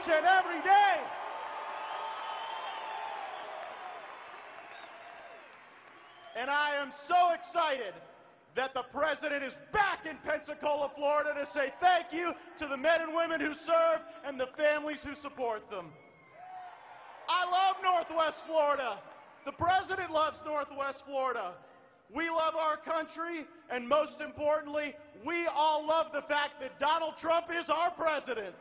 each and every day. And I am so excited that the President is back in Pensacola, Florida to say thank you to the men and women who serve and the families who support them. I love Northwest Florida. The President loves Northwest Florida. We love our country, and most importantly, we all love the fact that Donald Trump is our President.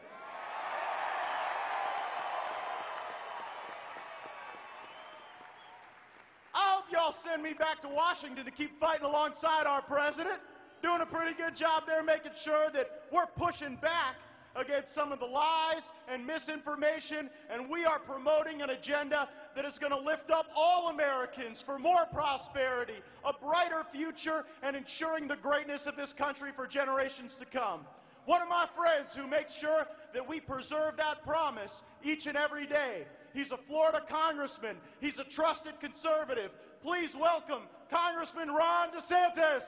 I hope y'all send me back to Washington to keep fighting alongside our President, doing a pretty good job there making sure that we're pushing back against some of the lies and misinformation, and we are promoting an agenda that is going to lift up all Americans for more prosperity, a brighter future, and ensuring the greatness of this country for generations to come. One of my friends who makes sure that we preserve that promise each and every day. He's a Florida congressman. He's a trusted conservative. Please welcome Congressman Ron DeSantis.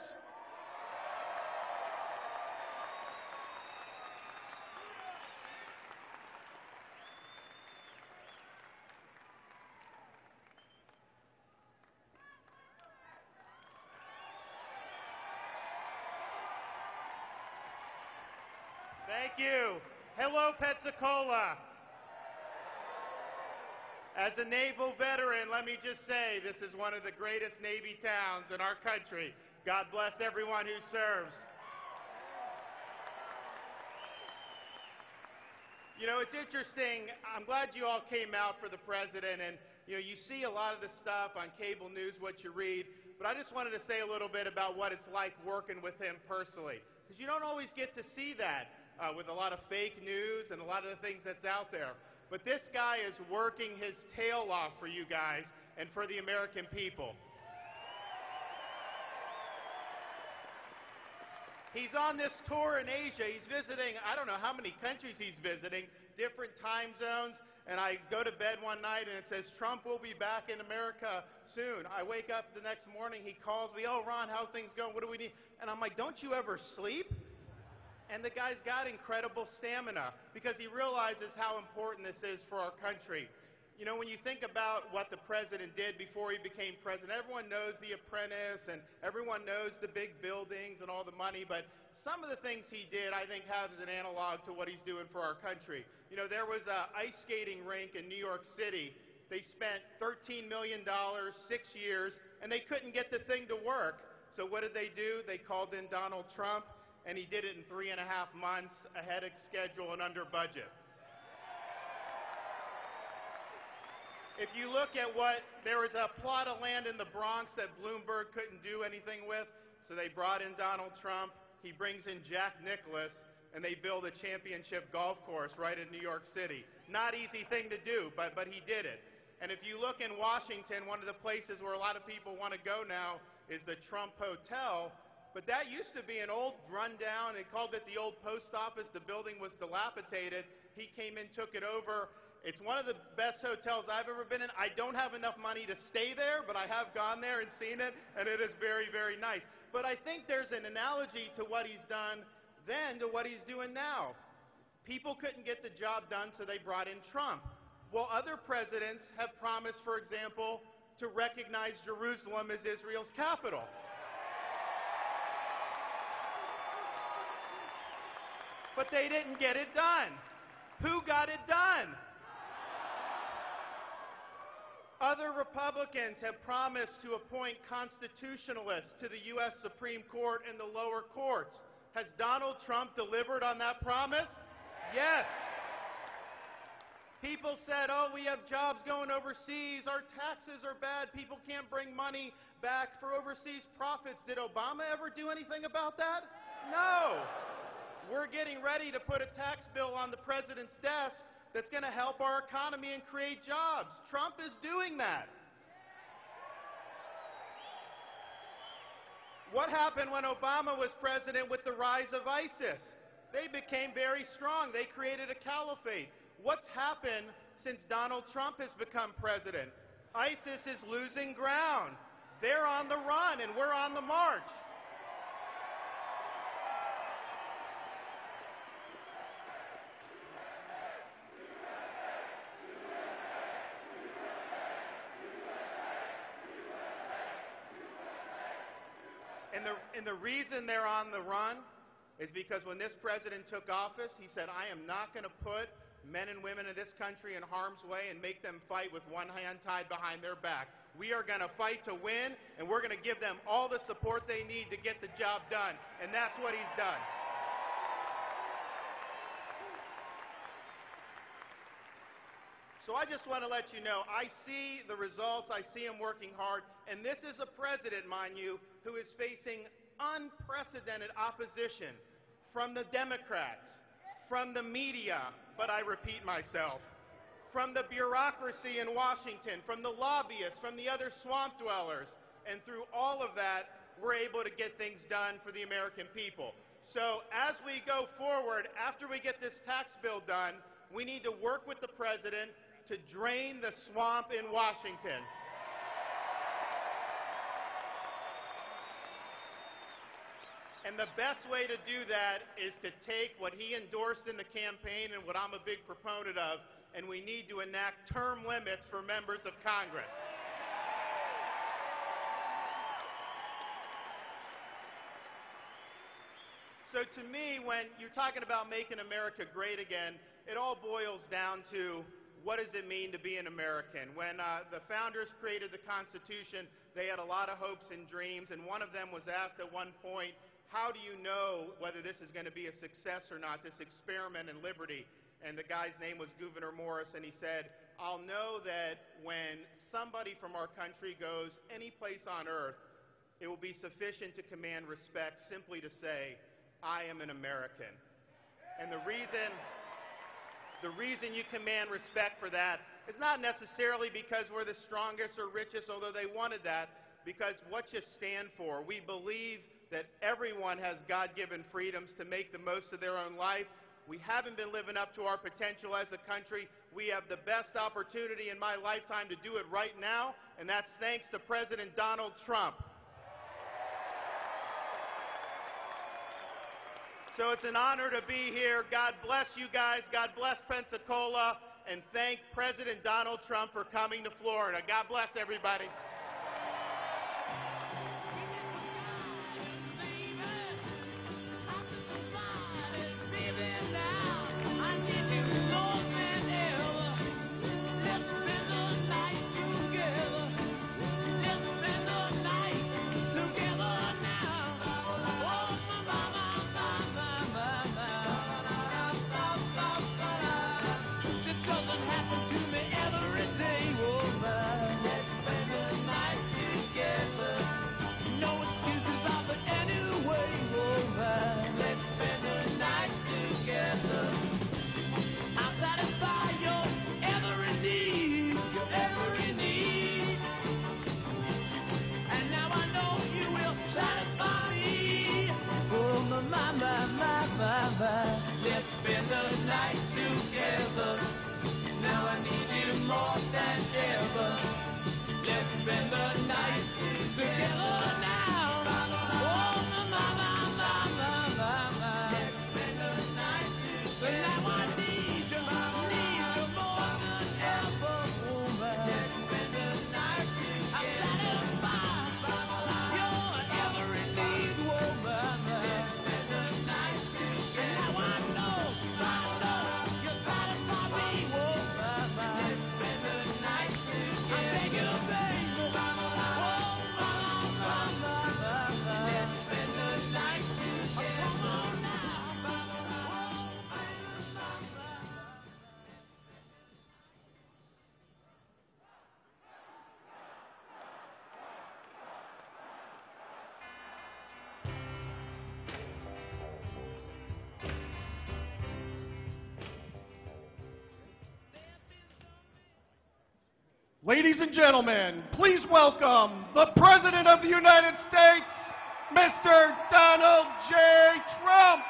Thank you. Hello, Pensacola. As a naval veteran, let me just say this is one of the greatest Navy towns in our country. God bless everyone who serves. You know, it's interesting. I'm glad you all came out for the President, and you see a lot of the stuff on cable news, what you read, but I just wanted to say a little bit about what it's like working with him personally, because you don't always get to see that with a lot of fake news and a lot of the things that's out there. But this guy is working his tail off for you guys and for the American people. He's on this tour in Asia. He's visiting, I don't know how many countries he's visiting, different time zones. And I go to bed one night and it says, Trump will be back in America soon. I wake up the next morning, he calls me, oh, Ron, how's things going? What do we need? And I'm like, don't you ever sleep? And the guy's got incredible stamina because he realizes how important this is for our country. You know, when you think about what the President did before he became President, everyone knows The Apprentice and everyone knows the big buildings and all the money, but some of the things he did, I think, have as an analog to what he's doing for our country. You know, there was an ice skating rink in New York City. They spent $13 million, 6 years, and they couldn't get the thing to work. So what did they do? They called in Donald Trump, and he did it in 3.5 months ahead of schedule and under budget. If you look at there was a plot of land in the Bronx that Bloomberg couldn't do anything with, so they brought in Donald Trump, he brings in Jack Nicklaus, and they build a championship golf course right in New York City. Not easy thing to do, but he did it. And if you look in Washington, one of the places where a lot of people want to go now is the Trump Hotel. But that used to be an old rundown. They called it the old post office. The building was dilapidated. He came in, took it over. It's one of the best hotels I've ever been in. I don't have enough money to stay there, but I have gone there and seen it, and it is very, very nice. But I think there's an analogy to what he's done then to what he's doing now. People couldn't get the job done, so they brought in Trump. Well, other presidents have promised, for example, to recognize Jerusalem as Israel's capital. But they didn't get it done. Who got it done? Other Republicans have promised to appoint constitutionalists to the U.S. Supreme Court and the lower courts. Has Donald Trump delivered on that promise? Yes. People said, oh, we have jobs going overseas, our taxes are bad, people can't bring money back for overseas profits. Did Obama ever do anything about that? No. We're getting ready to put a tax bill on the president's desk that's going to help our economy and create jobs. Trump is doing that. What happened when Obama was president with the rise of ISIS? They became very strong. They created a caliphate. What's happened since Donald Trump has become president? ISIS is losing ground. They're on the run, and we're on the march. And the reason they're on the run is because when this president took office, he said, I am not going to put men and women in this country in harm's way and make them fight with one hand tied behind their back. We are going to fight to win, and we're going to give them all the support they need to get the job done. And that's what he's done. So I just want to let you know, I see the results, I see him working hard, and this is a president, mind you, who is facing unprecedented opposition from the Democrats, from the media, but I repeat myself, from the bureaucracy in Washington, from the lobbyists, from the other swamp dwellers, and through all of that, we're able to get things done for the American people. So as we go forward, after we get this tax bill done, we need to work with the president to drain the swamp in Washington. And the best way to do that is to take what he endorsed in the campaign and what I'm a big proponent of, and we need to enact term limits for members of Congress. So to me, when you're talking about making America great again, it all boils down to what does it mean to be an American? When the founders created the Constitution, they had a lot of hopes and dreams, and one of them was asked at one point, how do you know whether this is going to be a success or not, this experiment in liberty? And the guy's name was Gouverneur Morris, and he said, I'll know that when somebody from our country goes any place on earth, it will be sufficient to command respect simply to say, I am an American. And the reason you command respect for that is not necessarily because we're the strongest or richest, although they wanted that, because what you stand for. We believe that everyone has God-given freedoms to make the most of their own life. We haven't been living up to our potential as a country. We have the best opportunity in my lifetime to do it right now, and that's thanks to President Donald Trump. So it's an honor to be here. God bless you guys. God bless Pensacola. And thank President Donald Trump for coming to Florida. God bless everybody. Let's spend the night together. Now I need you more than ever. Let's spend the night together now. Oh, let's spend the night together. Now I need you more than ever, woman. Let's spend the night together. I'm satisfied your every need, woman. Let's spend the night together. Now I know you're satisfied me, woman. Let's spend the night together. I beg you, baby. Oh, let's spend the night together. Come on now. Oh, Ladies and gentlemen, please welcome the President of the United States, Mr. Donald J. Trump.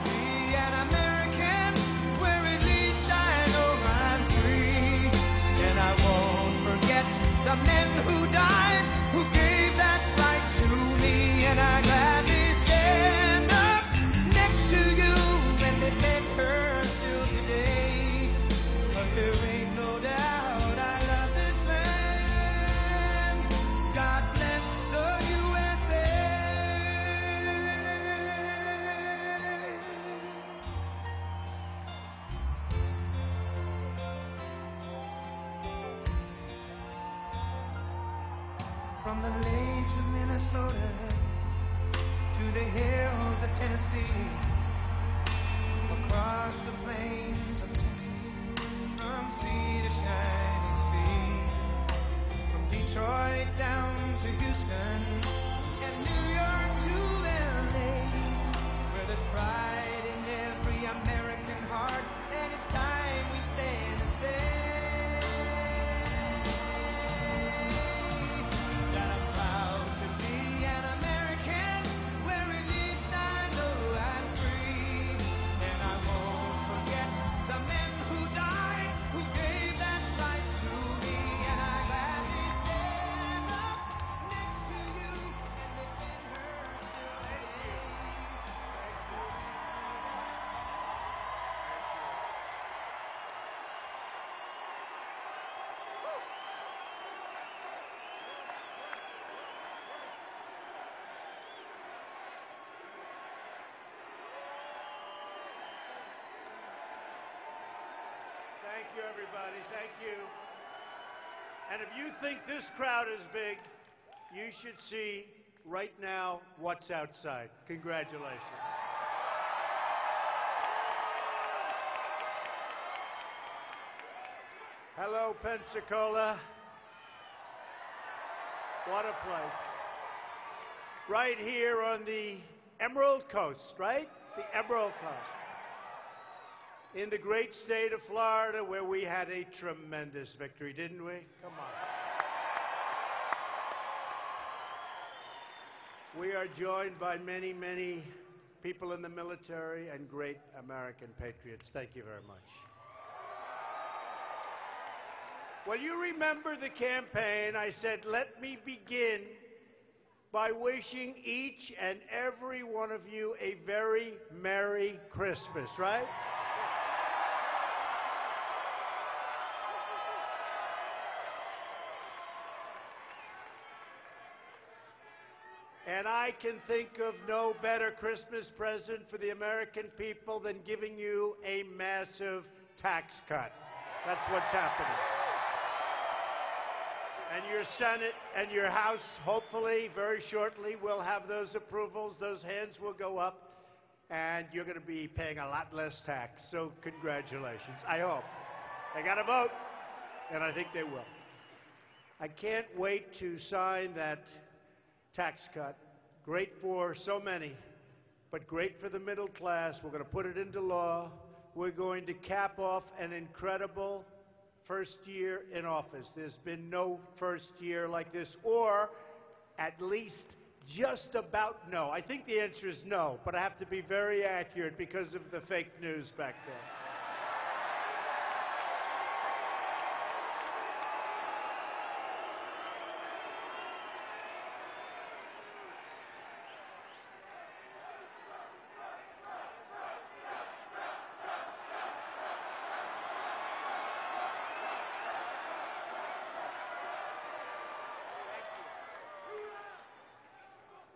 to be an American, where at least I know I'm free. And I won't forget the men who died, who gave that right to me. And I gladly stand up next to you and defend her still today. 'Cause there ain't no doubt I love this land. God From the lakes of Minnesota to the hills of Tennessee, across the plains of Texas, from sea to shining sea, from Detroit down to Houston and New York to LA, where there's pride in every American heart, and it's time we stand and say that I'm proud to be an American, where at least I know I'm free, and I won't forget the men who died, who gave that right to me, and I gladly stand up next to you and defend her still today. Thank you, everybody. Thank you. And if you think this crowd is big, you should see right now what's outside. Congratulations. Hello, Pensacola. What a place. Right here on the Emerald Coast, right? The Emerald Coast. In the great state of Florida, where we had a tremendous victory, didn't we? Come on. We are joined by many, many people in the military and great American patriots. Thank you very much. Well, you remember the campaign. I said, let me begin by wishing each and every one of you a very Merry Christmas, right? And I can think of no better Christmas present for the American people than giving you a massive tax cut. That's what's happening. And your Senate and your House, hopefully, very shortly, will have those approvals. Those hands will go up, and you're going to be paying a lot less tax. So congratulations. I hope. They got to vote, and I think they will. I can't wait to sign that tax cut. Great for so many, but great for the middle class. We're going to put it into law. We're going to cap off an incredible first year in office. There's been no first year like this, or at least just about no. I think the answer is no, but I have to be very accurate because of the fake news back there.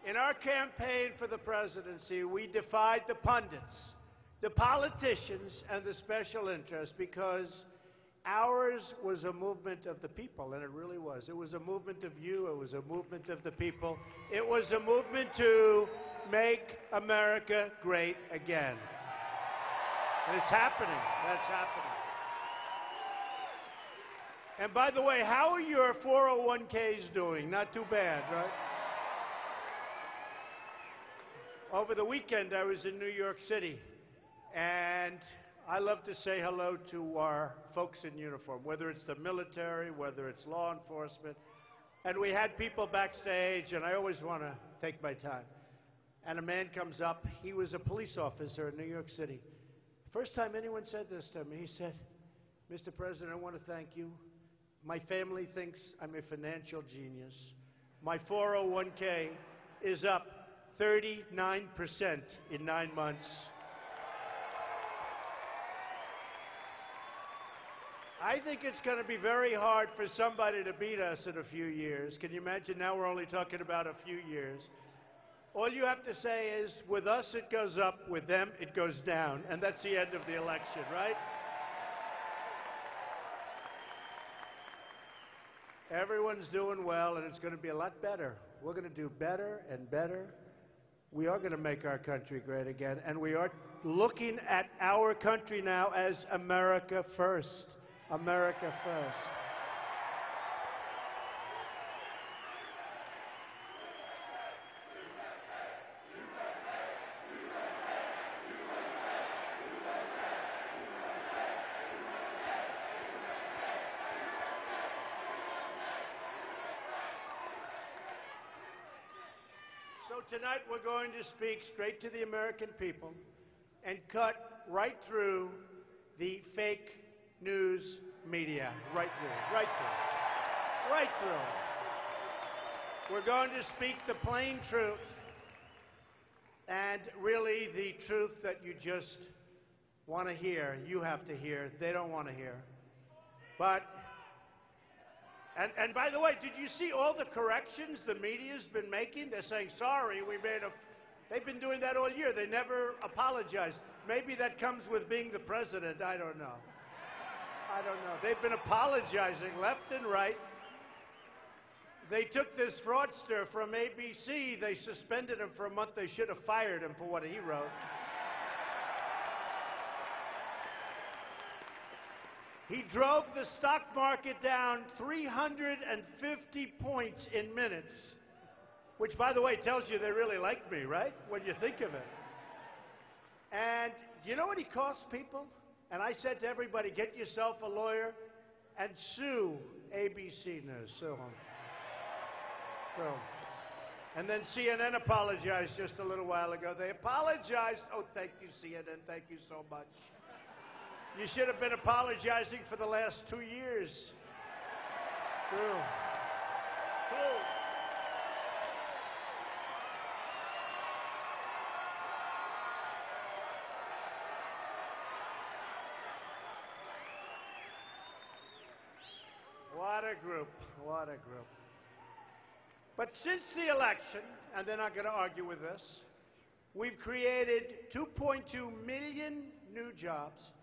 In our campaign for the presidency, we defied the pundits, the politicians, and the special interests because ours was a movement of the people, and it really was. It was a movement of you. It was a movement of the people. It was a movement to make America great again. And it's happening. That's happening. And by the way, how are your 401ks doing? Not too bad, right? Over the weekend, I was in New York City, and I love to say hello to our folks in uniform, whether it's the military, whether it's law enforcement. And we had people backstage, and I always want to take my time. And a man comes up. He was a police officer in New York City. First time anyone said this to me, he said, "Mr. President, I want to thank you. My family thinks I'm a financial genius. My 401k is up 39% in 9 months. I think it's going to be very hard for somebody to beat us in a few years. Can you imagine? Now we're only talking about a few years. All you have to say is, with us it goes up, with them it goes down, and that's the end of the election, right? Everyone's doing well, and it's going to be a lot better. We're going to do better and better. We are going to make our country great again, and we are looking at our country now as America first. America first. So tonight we're going to speak straight to the American people and cut right through the fake news media. Right through. Right through. Right through. We're going to speak the plain truth, and really the truth that you just want to hear. You have to hear. They don't want to hear. But And by the way, did you see all the corrections the media's been making? They're saying, sorry, we made a... They've been doing that all year. They never apologized. Maybe that comes with being the president. I don't know. I don't know. They've been apologizing left and right. They took this fraudster from ABC. They suspended him for a month. They should have fired him for what he wrote. He drove the stock market down 350 points in minutes, which, by the way, tells you they really like me, right? When you think of it. And you know what he cost people? And I said to everybody, get yourself a lawyer and sue ABC News. Sue him. Sue him. And then CNN apologized just a little while ago. They apologized. Oh, thank you, CNN. Thank you so much. You should have been apologizing for the last 2 years. True. True. What a group. What a group. But since the election, and they're not going to argue with this, we've created 2.2 million new jobs.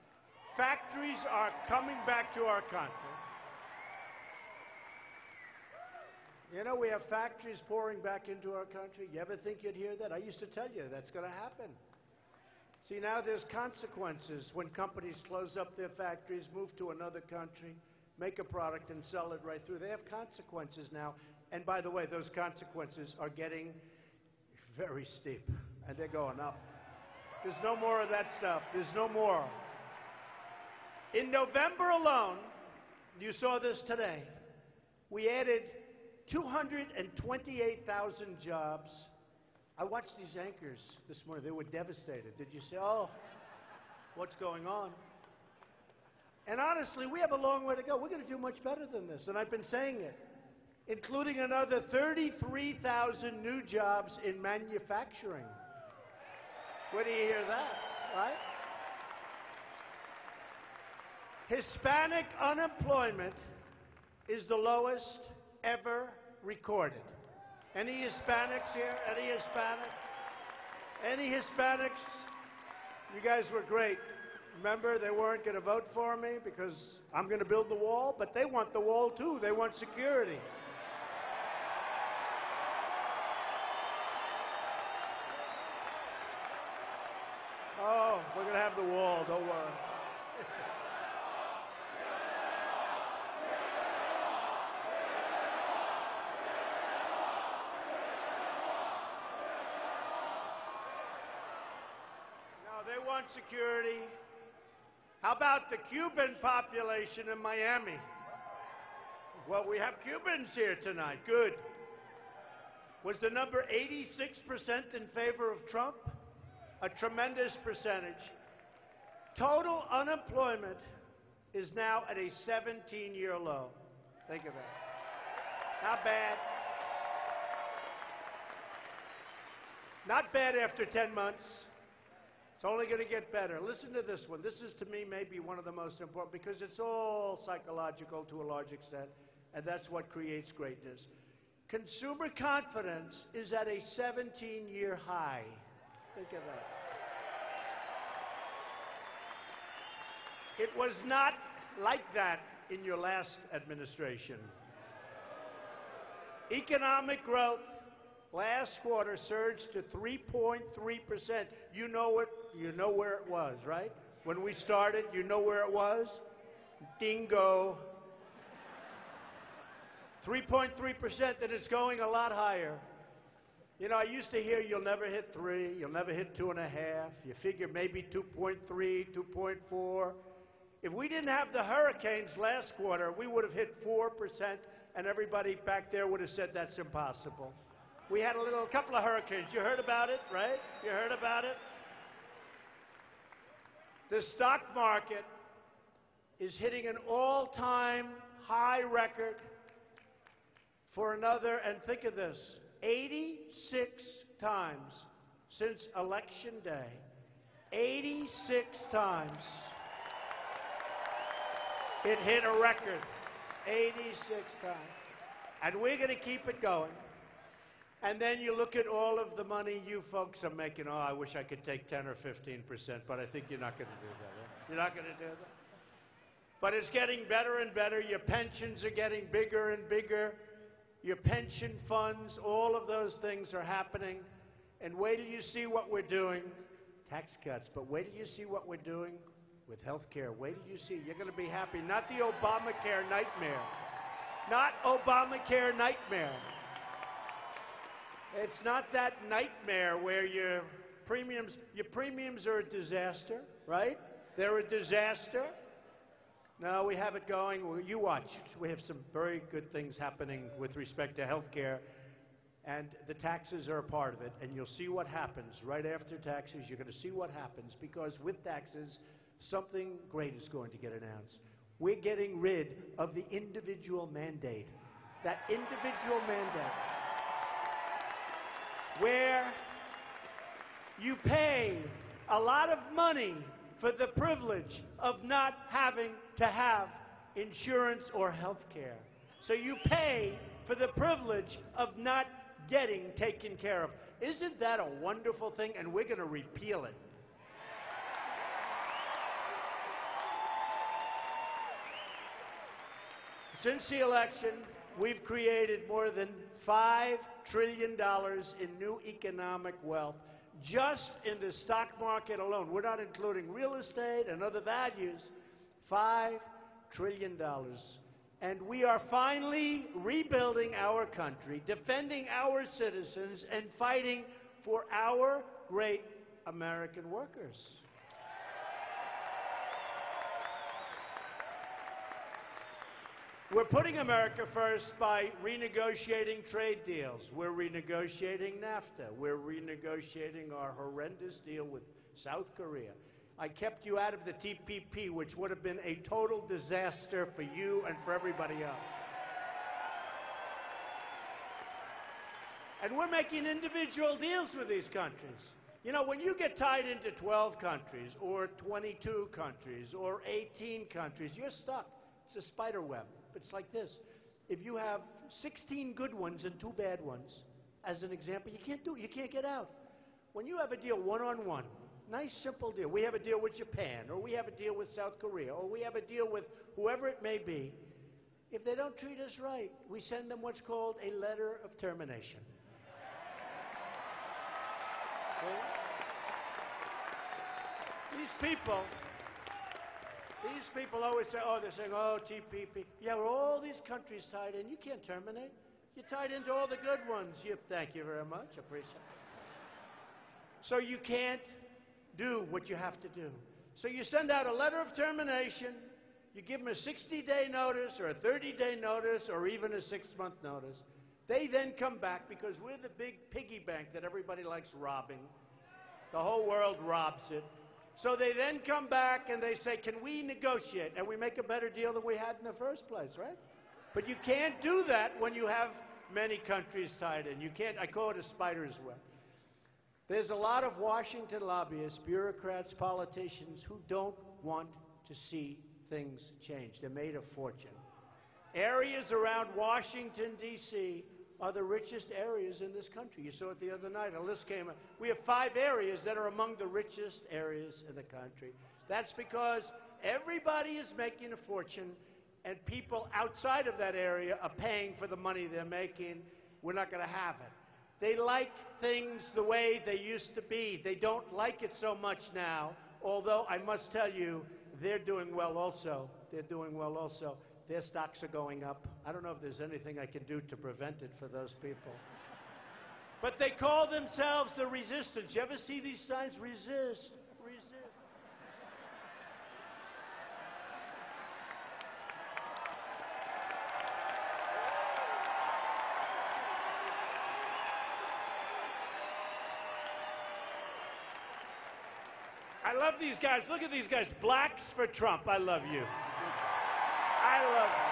Factories are coming back to our country. You know, we have factories pouring back into our country. You ever think you'd hear that? I used to tell you that's going to happen. See, now there's consequences when companies close up their factories, move to another country, make a product, and sell it right through. They have consequences now. And by the way, those consequences are getting very steep, and they're going up. There's no more of that stuff. There's no more. In November alone, you saw this today, we added 228,000 jobs. I watched these anchors this morning. They were devastated. Did you say, oh, what's going on? And honestly, we have a long way to go. We're going to do much better than this, and I've been saying it, including another 33,000 new jobs in manufacturing. Where do you hear that, right? Hispanic unemployment is the lowest ever recorded. Any Hispanics here? Any Hispanic? Any Hispanics? You guys were great. Remember, they weren't going to vote for me because I'm going to build the wall, but they want the wall too. They want security. Oh, we're going to have the wall, don't worry. They want security. How about the Cuban population in Miami? Well, we have Cubans here tonight. Good. Was the number 86% in favor of Trump? A tremendous percentage. Total unemployment is now at a 17-year low. Think of that. Not bad. Not bad after 10 months. It's only going to get better. Listen to this one. This is, to me, maybe one of the most important because it's all psychological to a large extent, and that's what creates greatness. Consumer confidence is at a 17-year high. Think of that. It was not like that in your last administration. Economic growth last quarter surged to 3.3%. You know it. You know where it was, right? When we started, you know where it was? Dingo. 3.3%, and it's going a lot higher. You know, I used to hear you'll never hit 3, you'll never hit 2.5. You figure maybe 2.3, 2.4. If we didn't have the hurricanes last quarter, we would have hit 4%, and everybody back there would have said that's impossible. We had a couple of hurricanes. You heard about it, right? You heard about it? The stock market is hitting an all-time high record for another, and think of this, 86 times since Election Day. 86 times it hit a record. 86 times. And we're going to keep it going. And then you look at all of the money you folks are making. Oh, I wish I could take 10 or 15%, but I think you're not going to do that. Right? You're not going to do that. But it's getting better and better. Your pensions are getting bigger and bigger. Your pension funds, all of those things are happening. And wait till you see what we're doing. Tax cuts, but wait till you see what we're doing with health care. Wait till you see. You're going to be happy. Not the Obamacare nightmare. Not Obamacare nightmare. It's not that nightmare where your premiums are a disaster, right? They're a disaster. No, we have it going. Well, you watch. We have some very good things happening with respect to health care, and the taxes are a part of it, and you'll see what happens right after taxes. You're going to see what happens, because with taxes, something great is going to get announced. We're getting rid of the individual mandate. That individual mandate, where you pay a lot of money for the privilege of not having to have insurance or health care. So you pay for the privilege of not getting taken care of. Isn't that a wonderful thing? And we're going to repeal it. Since the election, we've created more than $5 trillion in new economic wealth just in the stock market alone. We're not including real estate and other values. $5 trillion. And we are finally rebuilding our country, defending our citizens, and fighting for our great American workers. We're putting America first by renegotiating trade deals. We're renegotiating NAFTA. We're renegotiating our horrendous deal with South Korea. I kept you out of the TPP, which would have been a total disaster for you and for everybody else. And we're making individual deals with these countries. You know, when you get tied into 12 countries, or 22 countries, or 18 countries, you're stuck. It's a spider web. It's like this. If you have 16 good ones and 2 bad ones, as an example, you can't do it. You can't get out. When you have a deal one-on-one, nice, simple deal. We have a deal with Japan, or we have a deal with South Korea, or we have a deal with whoever it may be. If they don't treat us right, we send them what's called a letter of termination. See? These people always say, oh, they're saying, oh, TPP. Yeah, we're all these countries tied in. You can't terminate. You're tied into all the good ones. Thank you very much. Appreciate it. So you can't do what you have to do. So you send out a letter of termination. You give them a 60-day notice, or a 30-day notice, or even a 6-month notice. They then come back, because we're the big piggy bank that everybody likes robbing. The whole world robs it. So they then come back and they say, can we negotiate? And we make a better deal than we had in the first place, right? But you can't do that when you have many countries tied in. You can't, I call it a spider's web. There's a lot of Washington lobbyists, bureaucrats, politicians who don't want to see things change. They're made of fortune. Areas around Washington, D.C. are the richest areas in this country. You saw it the other night. A list came up. We have 5 areas that are among the richest areas in the country. That's because everybody is making a fortune, and people outside of that area are paying for the money they're making. we're not going to have it. They like things the way they used to be. They don't like it so much now, although I must tell you, they're doing well also. They're doing well also. Their stocks are going up. I don't know if there's anything I can do to prevent it for those people. But they call themselves the resistance. You ever see these signs? Resist, resist. I love these guys. Look at these guys. Blacks for Trump. I love you. I love you.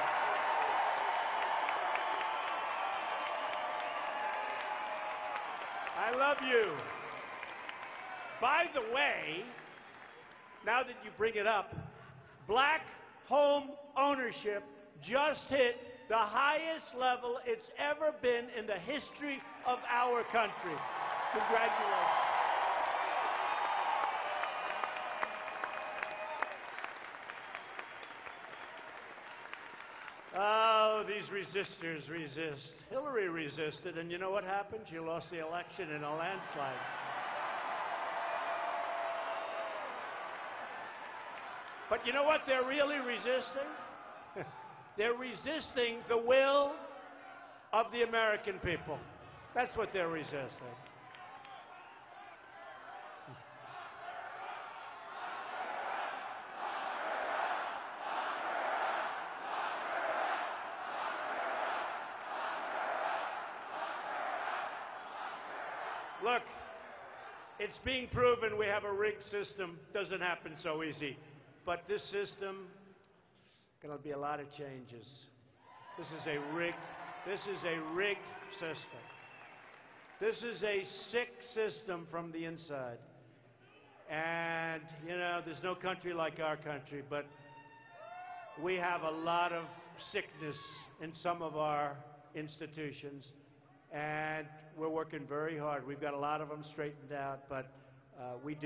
I love you. By the way, now that you bring it up, black home ownership just hit the highest level it's ever been in the history of our country. Congratulations. Oh, these resistors resist. Hillary resisted, and you know what happened? She lost the election in a landslide. But you know what they're really resisting? They're resisting the will of the American people. That's what they're resisting. Look, it's being proven we have a rigged system. Doesn't happen so easy. But this system, going to be a lot of changes. This is a rigged system. This is a sick system from the inside. And, you know, there's no country like our country, but we have a lot of sickness in some of our institutions. And we're working very hard. We've got a lot of them straightened out, but we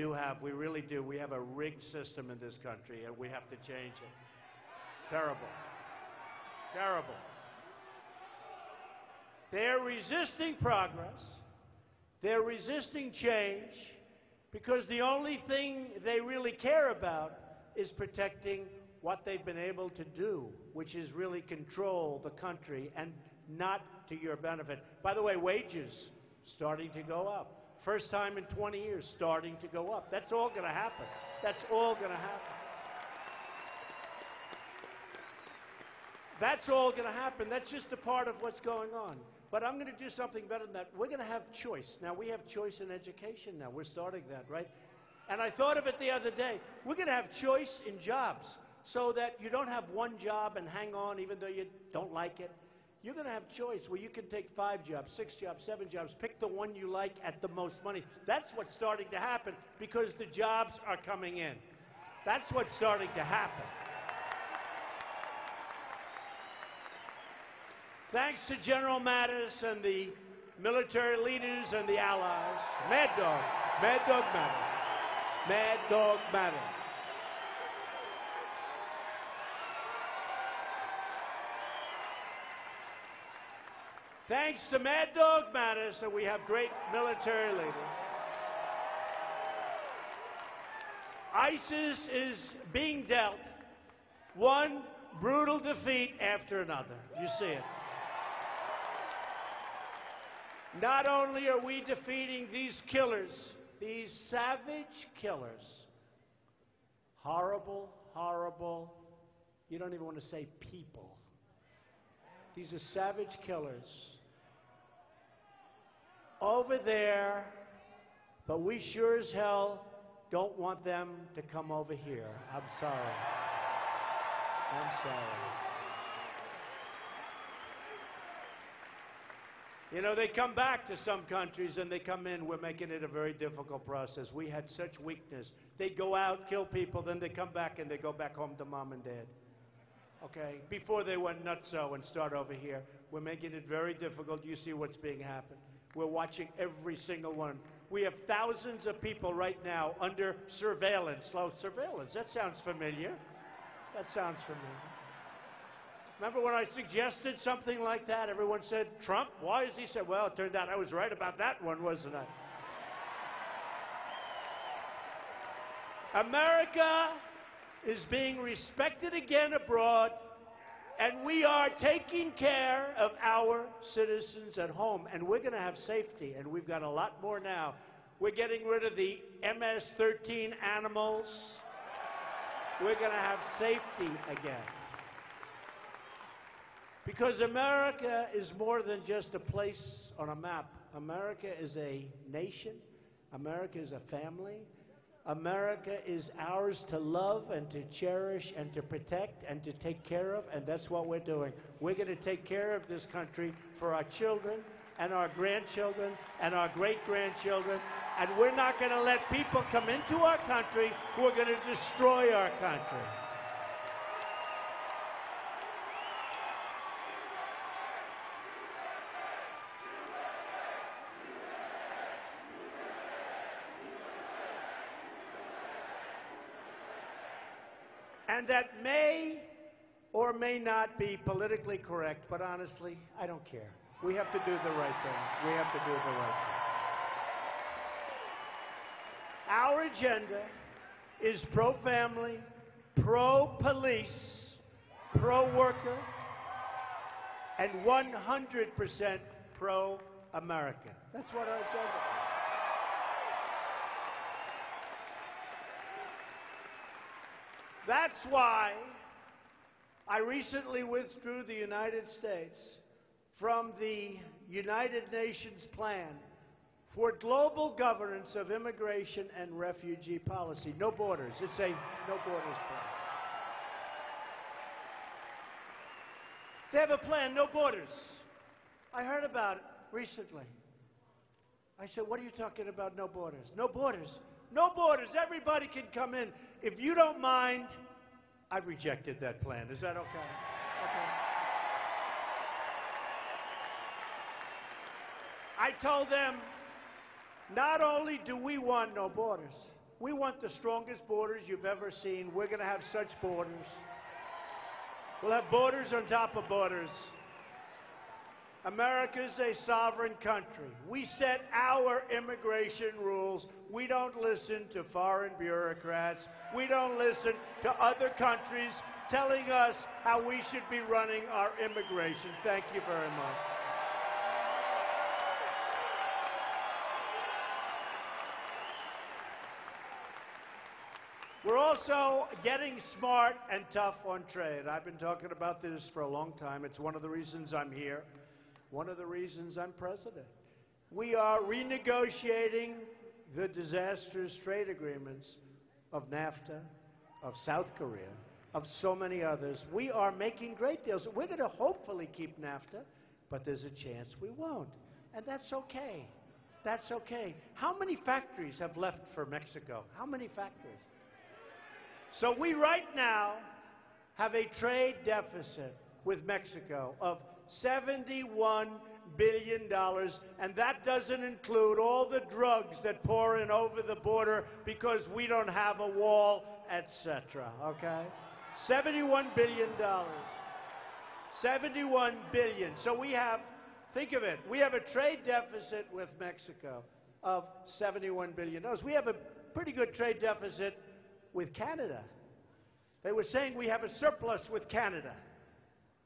really do. We have a rigged system in this country, and we have to change it. Terrible. Terrible. They're resisting progress. They're resisting change because the only thing they really care about is protecting what they've been able to do, which is really control the country and not to your benefit. By the way, wages starting to go up. First time in 20 years starting to go up. That's all going to happen. That's all going to happen. That's all going to happen. That's just a part of what's going on. But I'm going to do something better than that. We're going to have choice. Now, we have choice in education now. We're starting that, right? And I thought of it the other day. We're going to have choice in jobs so that you don't have one job and hang on even though you don't like it. You're going to have choice where you can take 5 jobs, 6 jobs, 7 jobs, pick the one you like at the most money. That's what's starting to happen because the jobs are coming in. That's what's starting to happen. Thanks to General Mattis and the military leaders and the allies. Mad Dog Mattis. Mad Dog Mattis. Thanks to Mad Dog Mattis, and we have great military leaders. ISIS is being dealt one brutal defeat after another. You see it. Not only are we defeating these killers, these savage killers, horrible, horrible, you don't even want to say people. These are savage killers over there, but we sure as hell don't want them to come over here. I'm sorry. I'm sorry. You know, they come back to some countries and they come in. We're making it a very difficult process. We had such weakness. They'd go out, kill people, then they come back and they go back home to mom and dad. Okay? Before they went nutso and start over here. We're making it very difficult. You see what's being happened. We're watching every single one. We have thousands of people right now under surveillance. Slow surveillance. That sounds familiar. That sounds familiar. Remember when I suggested something like that? Everyone said, Trump? Why is he said? Well, it turned out I was right about that one, wasn't I? America is being respected again abroad, and we are taking care of our citizens at home, and we're going to have safety, and we've got a lot more now. We're getting rid of the MS-13 animals. We're going to have safety again. Because America is more than just a place on a map. America is a nation. America is a family. America is ours to love and to cherish and to protect and to take care of, and that's what we're doing. We're going to take care of this country for our children and our grandchildren and our great-grandchildren, and we're not going to let people come into our country who are going to destroy our country. And that may or may not be politically correct, but honestly, I don't care. We have to do the right thing. We have to do the right thing. Our agenda is pro-family, pro-police, pro-worker, and 100% pro-American. That's what our agenda is. That's why I recently withdrew the United States from the United Nations plan for global governance of immigration and refugee policy. No borders. It's a no borders plan. They have a plan, no borders. I heard about it recently. I said, what are you talking about, no borders? No borders. No borders. Everybody can come in. If you don't mind, I've rejected that plan. Is that okay? Okay. I told them, not only do we want no borders, we want the strongest borders you've ever seen. We're going to have such borders. We'll have borders on top of borders. America's a sovereign country. We set our immigration rules. We don't listen to foreign bureaucrats. We don't listen to other countries telling us how we should be running our immigration. Thank you very much. We're also getting smart and tough on trade. I've been talking about this for a long time. It's one of the reasons I'm here. One of the reasons I'm president. We are renegotiating the disastrous trade agreements of NAFTA, of South Korea, of so many others. We are making great deals. We're going to hopefully keep NAFTA, but there's a chance we won't. And that's okay. That's okay. How many factories have left for Mexico? How many factories? So we right now have a trade deficit with Mexico of $71 billion, and that doesn't include all the drugs that pour in over the border because we don't have a wall, etc. Okay? $71 billion. $71 billion. So we have, think of it, we have a trade deficit with Mexico of $71 billion. We have a pretty good trade deficit with Canada. They were saying we have a surplus with Canada.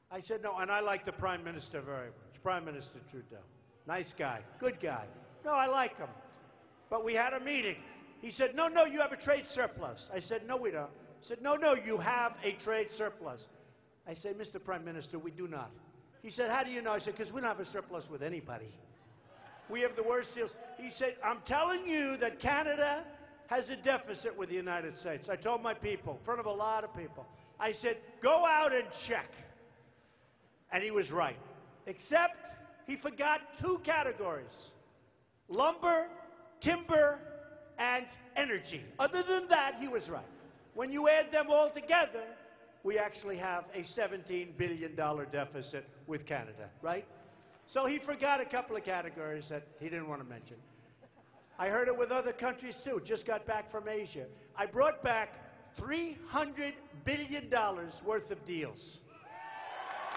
I said, no, and I like the Prime Minister very much, Prime Minister Trudeau. Nice guy, good guy. No, I like him. But we had a meeting. He said, no, no, you have a trade surplus. I said, no, we don't. He said, no, no, you have a trade surplus. I said, Mr. Prime Minister, we do not. He said, how do you know? I said, because we don't have a surplus with anybody. We have the worst deals. He said, I'm telling you that Canada has a deficit with the United States. I told my people, in front of a lot of people, I said, go out and check. And he was right. Except he forgot two categories: lumber, timber, and energy. Other than that, he was right. When you add them all together, we actually have a $17 billion deficit with Canada, right? So he forgot a couple of categories that he didn't want to mention. I heard it with other countries, too. Just got back from Asia. I brought back $300 billion worth of deals.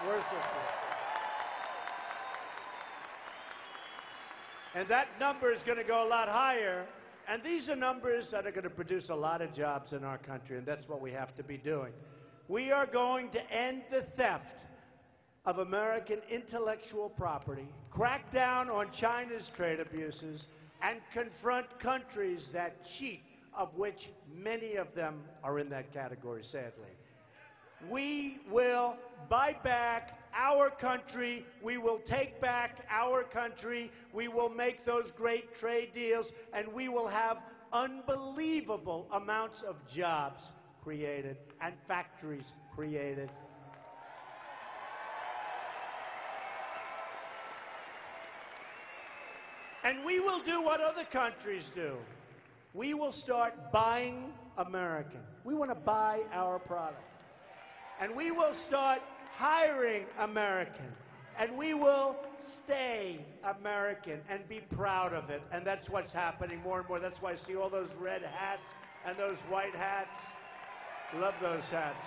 Worth it. And that number is going to go a lot higher. And these are numbers that are going to produce a lot of jobs in our country, and that's what we have to be doing. We are going to end the theft of American intellectual property, crack down on China's trade abuses, and confront countries that cheat, of which many of them are in that category, sadly. We will buy back our country. We will take back our country. We will make those great trade deals, and we will have unbelievable amounts of jobs created and factories created. And we will do what other countries do. We will start buying American. We want to buy our product. And we will start hiring American. And we will stay American and be proud of it. And that's what's happening more and more. That's why I see all those red hats and those white hats. Love those hats.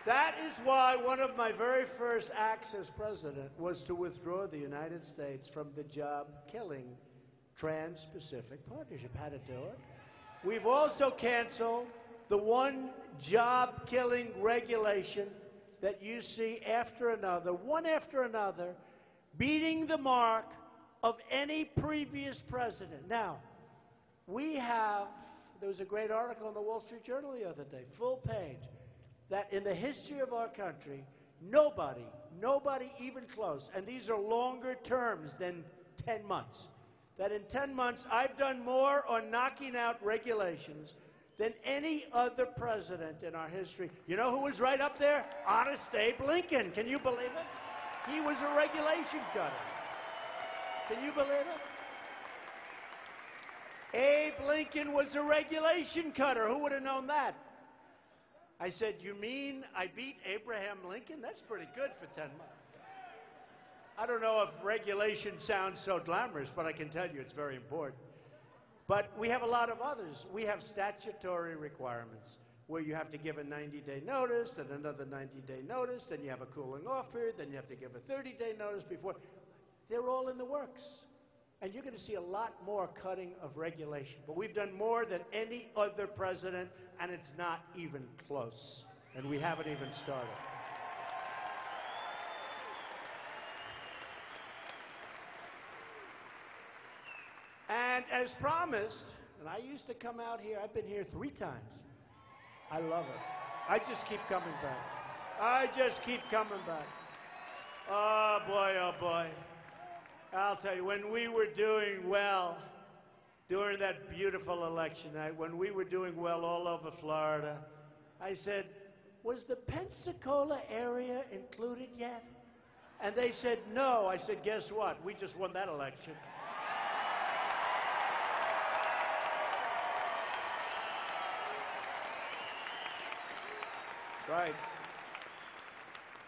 That is why one of my very first acts as president was to withdraw the United States from the job-killing Trans-Pacific Partnership. Had to do it. We've also canceled the one job-killing regulation that you see after another, one after another, beating the mark of any previous president. Now, there was a great article in the Wall Street Journal the other day, full page, that in the history of our country, nobody even close, and these are longer terms than 10 months, that in 10 months I've done more on knocking out regulations than any other president in our history. You know who was right up there? Honest Abe Lincoln. Can you believe it? He was a regulation cutter. Can you believe it? Abe Lincoln was a regulation cutter. Who would have known that? I said, you mean I beat Abraham Lincoln? That's pretty good for 10 months. I don't know if regulation sounds so glamorous, but I can tell you it's very important. But we have a lot of others. We have statutory requirements where you have to give a 90-day notice, then another 90-day notice, then you have a cooling off period, then you have to give a 30-day notice before. They're all in the works. And you're going to see a lot more cutting of regulation. But we've done more than any other president, and it's not even close. And we haven't even started. And as promised, and I used to come out here, I've been here 3 times. I love it. I just keep coming back. I just keep coming back. Oh, boy, oh, boy. I'll tell you, when we were doing well during that beautiful election night, when we were doing well all over Florida, I said, was the Pensacola area included yet? And they said, no. I said, guess what? We just won that election. Right.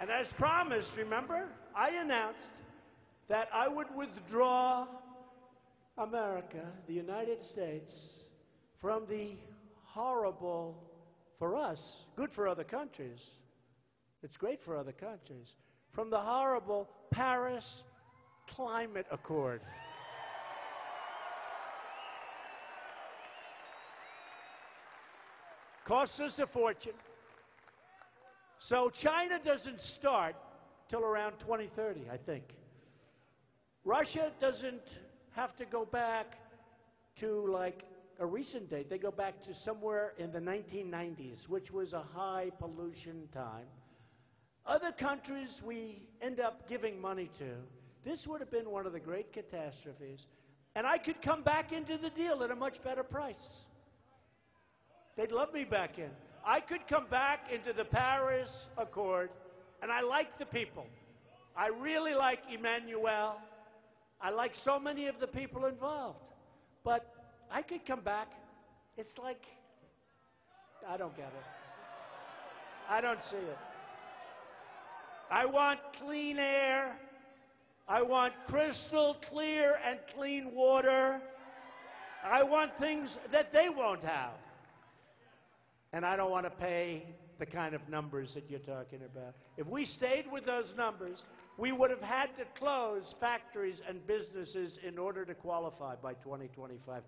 And as promised, remember, I announced that I would withdraw America, the United States, from the horrible, for us, good for other countries, it's great for other countries, from the horrible Paris Climate Accord. Costs us a fortune. So China doesn't start till around 2030, I think. Russia doesn't have to go back to like a recent date. They go back to somewhere in the 1990s, which was a high pollution time. Other countries we end up giving money to. This would have been one of the great catastrophes. And I could come back into the deal at a much better price. They'd love me back in. I could come back into the Paris Accord, and I like the people. I really like Emmanuel. I like so many of the people involved. But I could come back. It's like, I don't get it. I don't see it. I want clean air. I want crystal clear and clean water. I want things that they won't have. And I don't want to pay the kind of numbers that you're talking about. If we stayed with those numbers, we would have had to close factories and businesses in order to qualify by 2025.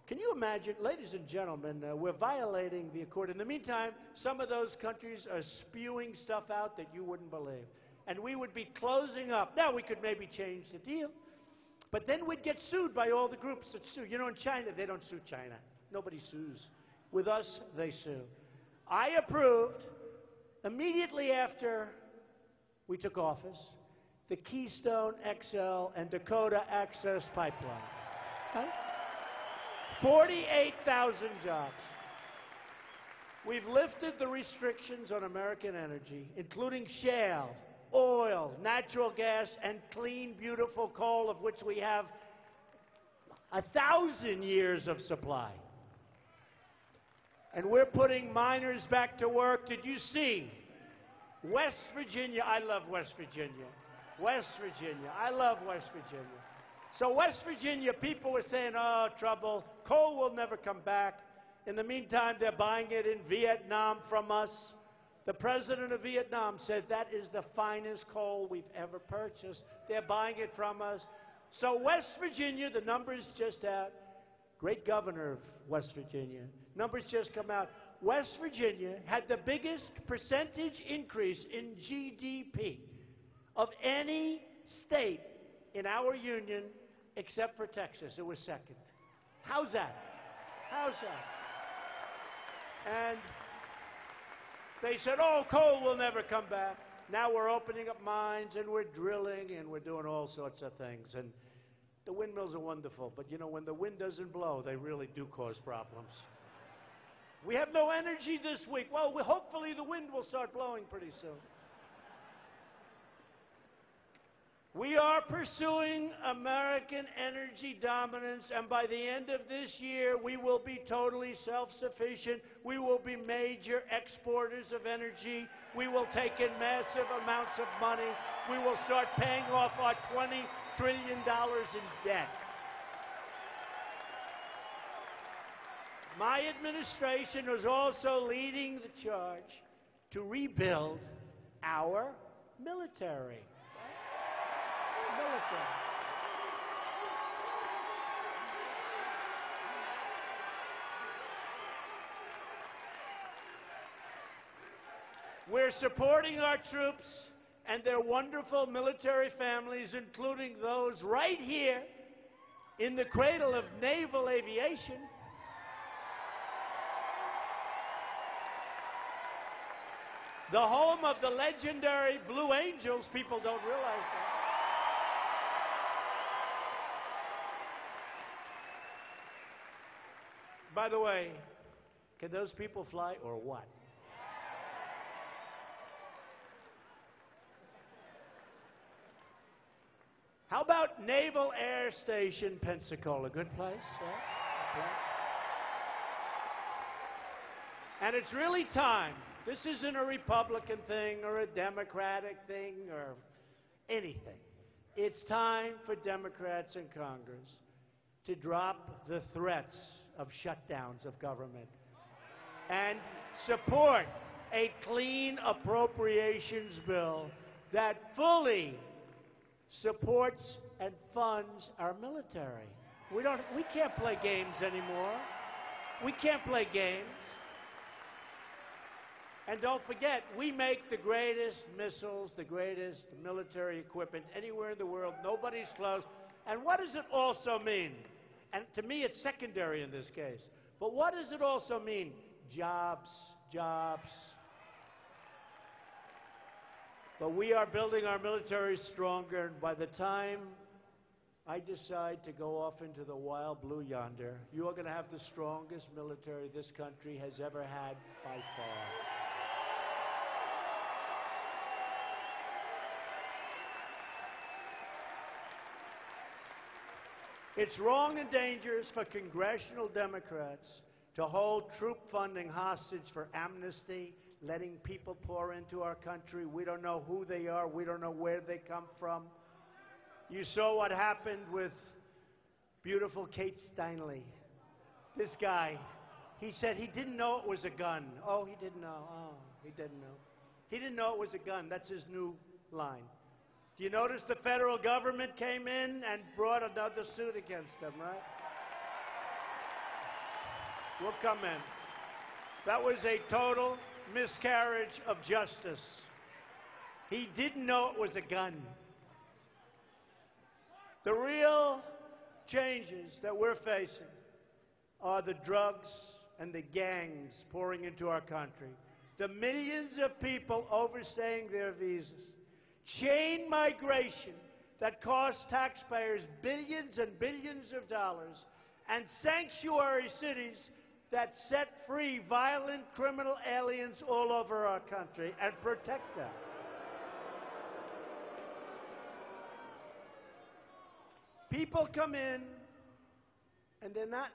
Can you imagine, ladies and gentlemen, we're violating the accord. In the meantime, some of those countries are spewing stuff out that you wouldn't believe. And we would be closing up. Now, we could maybe change the deal. But then we'd get sued by all the groups that sue. You know, in China, they don't sue China. Nobody sues. With us, they sue. I approved, immediately after we took office, the Keystone XL and Dakota Access Pipeline. Right? 48,000 jobs. We've lifted the restrictions on American energy, including shale, oil, natural gas, and clean, beautiful coal, of which we have 1,000 years of supply. And we're putting miners back to work. Did you see West Virginia? I love West Virginia. West Virginia. I love West Virginia. So West Virginia, people were saying, oh, trouble. Coal will never come back. In the meantime, they're buying it in Vietnam from us. The president of Vietnam said that is the finest coal we've ever purchased. They're buying it from us. So West Virginia, the numbers just out. Great governor of West Virginia. Numbers just come out. West Virginia had the biggest percentage increase in GDP of any state in our union except for Texas. It was second. How's that? How's that? And they said, oh, coal will never come back. Now we're opening up mines and we're drilling and we're doing all sorts of things. And the windmills are wonderful, but you know, when the wind doesn't blow, they really do cause problems. We have no energy this week. Well, hopefully the wind will start blowing pretty soon. We are pursuing American energy dominance, and by the end of this year, we will be totally self-sufficient. We will be major exporters of energy. We will take in massive amounts of money. We will start paying off our $20 trillion in debt. My administration is also leading the charge to rebuild our military. We're supporting our troops and their wonderful military families, including those right here in the cradle of naval aviation. The home of the legendary Blue Angels. People don't realize that. By the way, can those people fly or what? How about Naval Air Station Pensacola? Good place, right? And it's really time. This isn't a Republican thing or a Democratic thing or anything. It's time for Democrats in Congress to drop the threats of shutdowns of government and support a clean appropriations bill that fully supports and funds our military. We can't play games anymore. We can't play games. And don't forget, we make the greatest missiles, the greatest military equipment anywhere in the world. Nobody's close. And what does it also mean? And to me, it's secondary in this case. But what does it also mean? Jobs, jobs. But we are building our military stronger, and by the time I decide to go off into the wild blue yonder, you are going to have the strongest military this country has ever had by far. It's wrong and dangerous for congressional Democrats to hold troop funding hostage for amnesty, letting people pour into our country. We don't know who they are. We don't know where they come from. You saw what happened with beautiful Kate Steinle. This guy He said he didn't know it was a gun. Oh, he didn't know. Oh, he didn't know. He didn't know it was a gun. That's his new line. Do you notice the federal government came in and brought another suit against him, right? We'll come in. That was a total miscarriage of justice. He didn't know it was a gun. The real changes that we're facing are the drugs and the gangs pouring into our country, the millions of people overstaying their visas, chain migration that costs taxpayers billions and billions of dollars, and sanctuary cities that set free violent criminal aliens all over our country and protect them. People come in, and they're not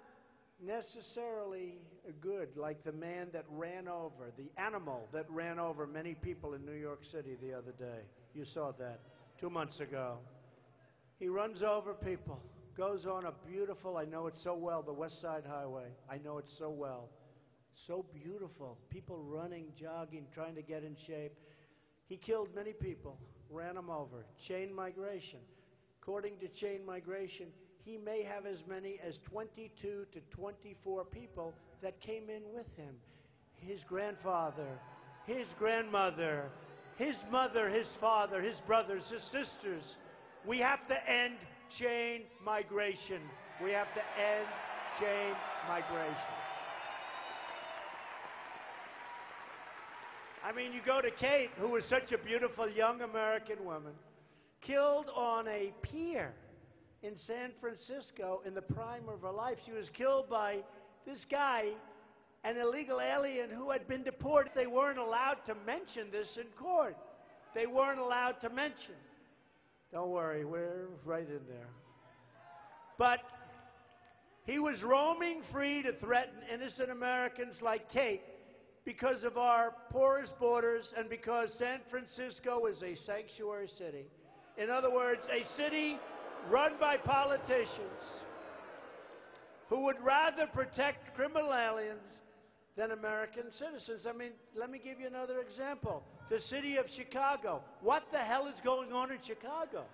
necessarily good, like the man that ran over, the animal that ran over many people in New York City the other day. You saw that 2 months ago. He runs over people, goes on a beautiful, I know it so well, the West Side Highway. I know it so well. So beautiful. People running, jogging, trying to get in shape. He killed many people, ran them over. Chain migration. According to chain migration, he may have as many as 22 to 24 people that came in with him. His grandfather, his grandmother, his mother, his father, his brothers, his sisters. We have to end chain migration. We have to end chain migration. I mean, you go to Kate, who was such a beautiful young American woman, killed on a pier in San Francisco in the prime of her life. She was killed by this guy, an illegal alien who had been deported. They weren't allowed to mention this in court. They weren't allowed to mention. Don't worry, we're right in there. But he was roaming free to threaten innocent Americans like Kate because of our porous borders and because San Francisco is a sanctuary city. In other words, a city run by politicians who would rather protect criminal aliens than American citizens. I mean, let me give you another example. The city of Chicago. What the hell is going on in Chicago?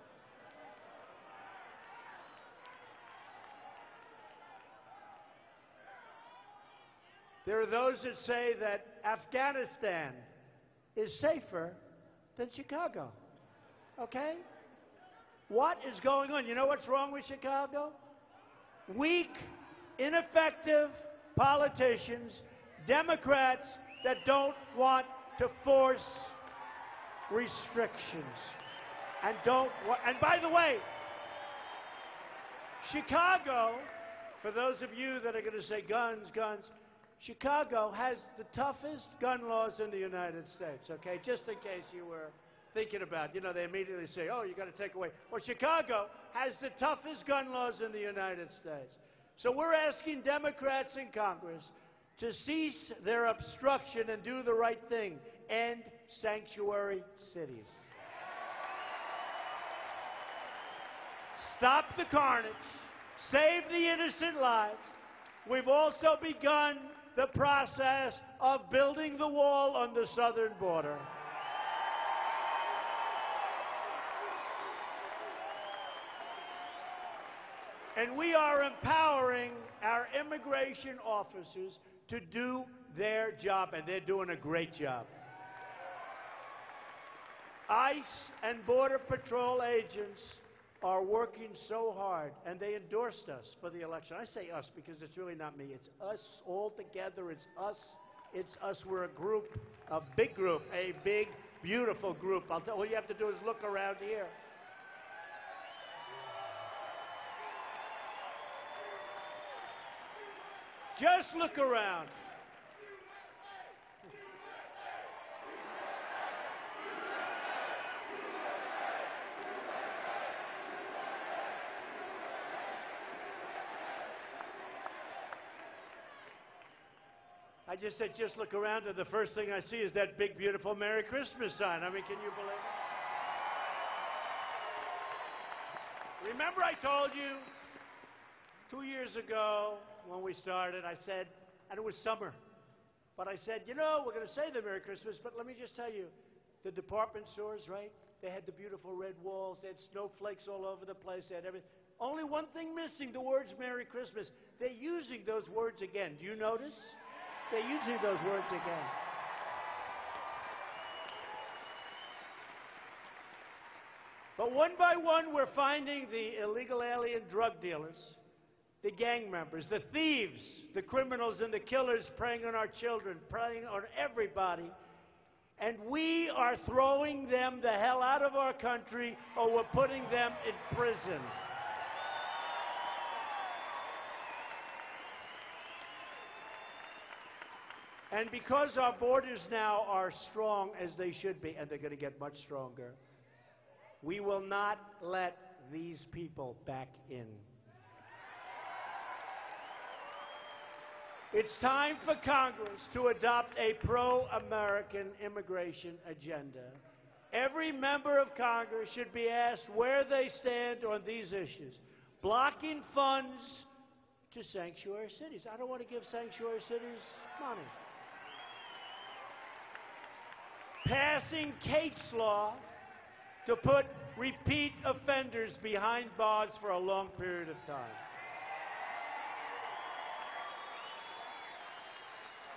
There are those that say that Afghanistan is safer than Chicago. Okay? What is going on? You know what's wrong with Chicago? Weak, ineffective politicians, Democrats that don't want to force restrictions and don't want, and by the way, Chicago, for those of you that are going to say guns, guns, Chicago has the toughest gun laws in the United States, okay? Just in case you were thinking about, you know, they immediately say, oh, you got to take away. Well, Chicago has the toughest gun laws in the United States. So we're asking Democrats in Congress to cease their obstruction and do the right thing. End sanctuary cities. Stop the carnage. Save the innocent lives. We've also begun the process of building the wall on the southern border. And we are empowering our immigration officers to do their job, and they're doing a great job. ICE and Border Patrol agents are working so hard, and they endorsed us for the election. I say us because it's really not me. It's us all together. It's us. It's us. We're a group, a big group, a big, beautiful group. I'll tell you, all you have to do is look around here. Just look around. I just said, just look around, and the first thing I see is that big, beautiful Merry Christmas sign. I mean, can you believe it? Remember I told you 2 years ago when we started, I said, and it was summer. But I said, you know, we're going to say the Merry Christmas, but let me just tell you, the department stores, right? They had the beautiful red walls. They had snowflakes all over the place. They had everything. Only one thing missing, the words Merry Christmas. They're using those words again. Do you notice? They're using those words again. But one by one, we're finding the illegal alien drug dealers, the gang members, the thieves, the criminals and the killers preying on our children, preying on everybody. And we are throwing them the hell out of our country, or we're putting them in prison. And because our borders now are strong as they should be, and they're going to get much stronger, we will not let these people back in. It's time for Congress to adopt a pro-American immigration agenda. Every member of Congress should be asked where they stand on these issues. Blocking funds to sanctuary cities. I don't want to give sanctuary cities money. Passing Kate's Law to put repeat offenders behind bars for a long period of time.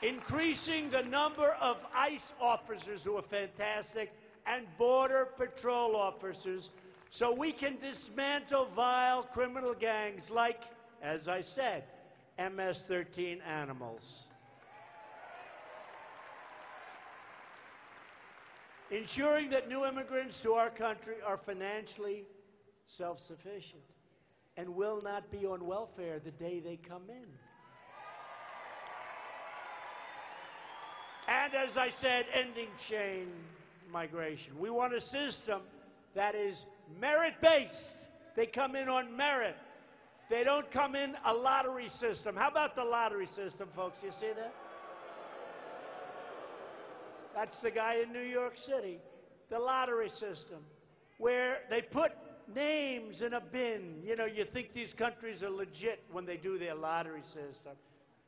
Increasing the number of ICE officers, who are fantastic, and Border Patrol officers, so we can dismantle vile criminal gangs like, as I said, MS-13 animals. Ensuring that new immigrants to our country are financially self-sufficient and will not be on welfare the day they come in. And as I said, ending chain migration. We want a system that is merit-based. They come in on merit. They don't come in a lottery system. How about the lottery system, folks? You see that? That's the guy in New York City. The lottery system, where they put names in a bin. You know, you think these countries are legit when they do their lottery system.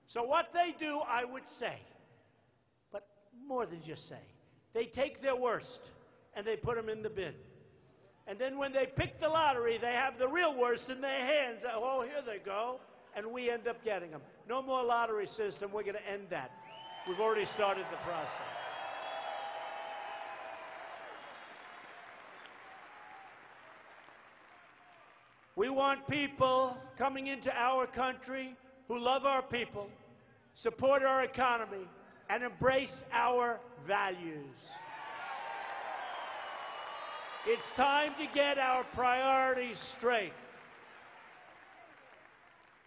So what they do, I would say, but more than just say, they take their worst and they put them in the bin. And then when they pick the lottery, they have the real worst in their hands. Oh, here they go. And we end up getting them. No more lottery system. We're going to end that. We've already started the process. We want people coming into our country who love our people, support our economy, and embrace our values. It's time to get our priorities straight.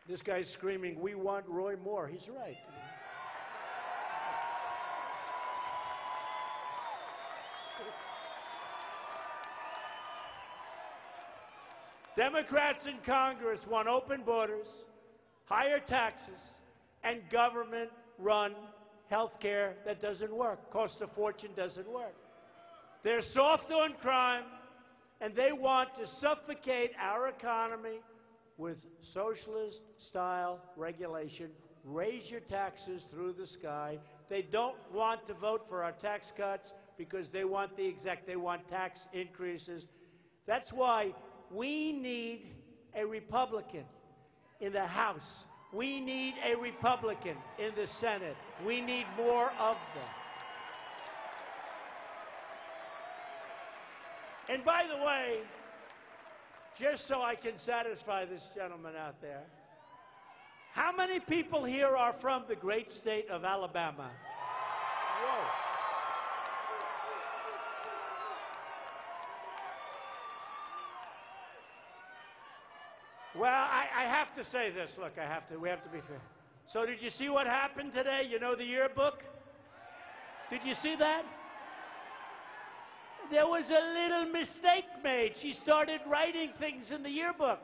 This guy's screaming, "We want Roy Moore." He's right. Democrats in Congress want open borders, higher taxes, and government-run health care that doesn't work. Costs a fortune, doesn't work. They're soft on crime, and they want to suffocate our economy with socialist-style regulation. Raise your taxes through the sky. They don't want to vote for our tax cuts because they want they want tax increases. That's why we need a Republican in the House. We need a Republican in the Senate. We need more of them. And by the way, just so I can satisfy this gentleman out there, how many people here are from the great state of Alabama? Whoa. Well, I have to say this. Look, we have to be fair. So did you see what happened today? You know the yearbook? Did you see that? There was a little mistake made. She started writing things in the yearbook.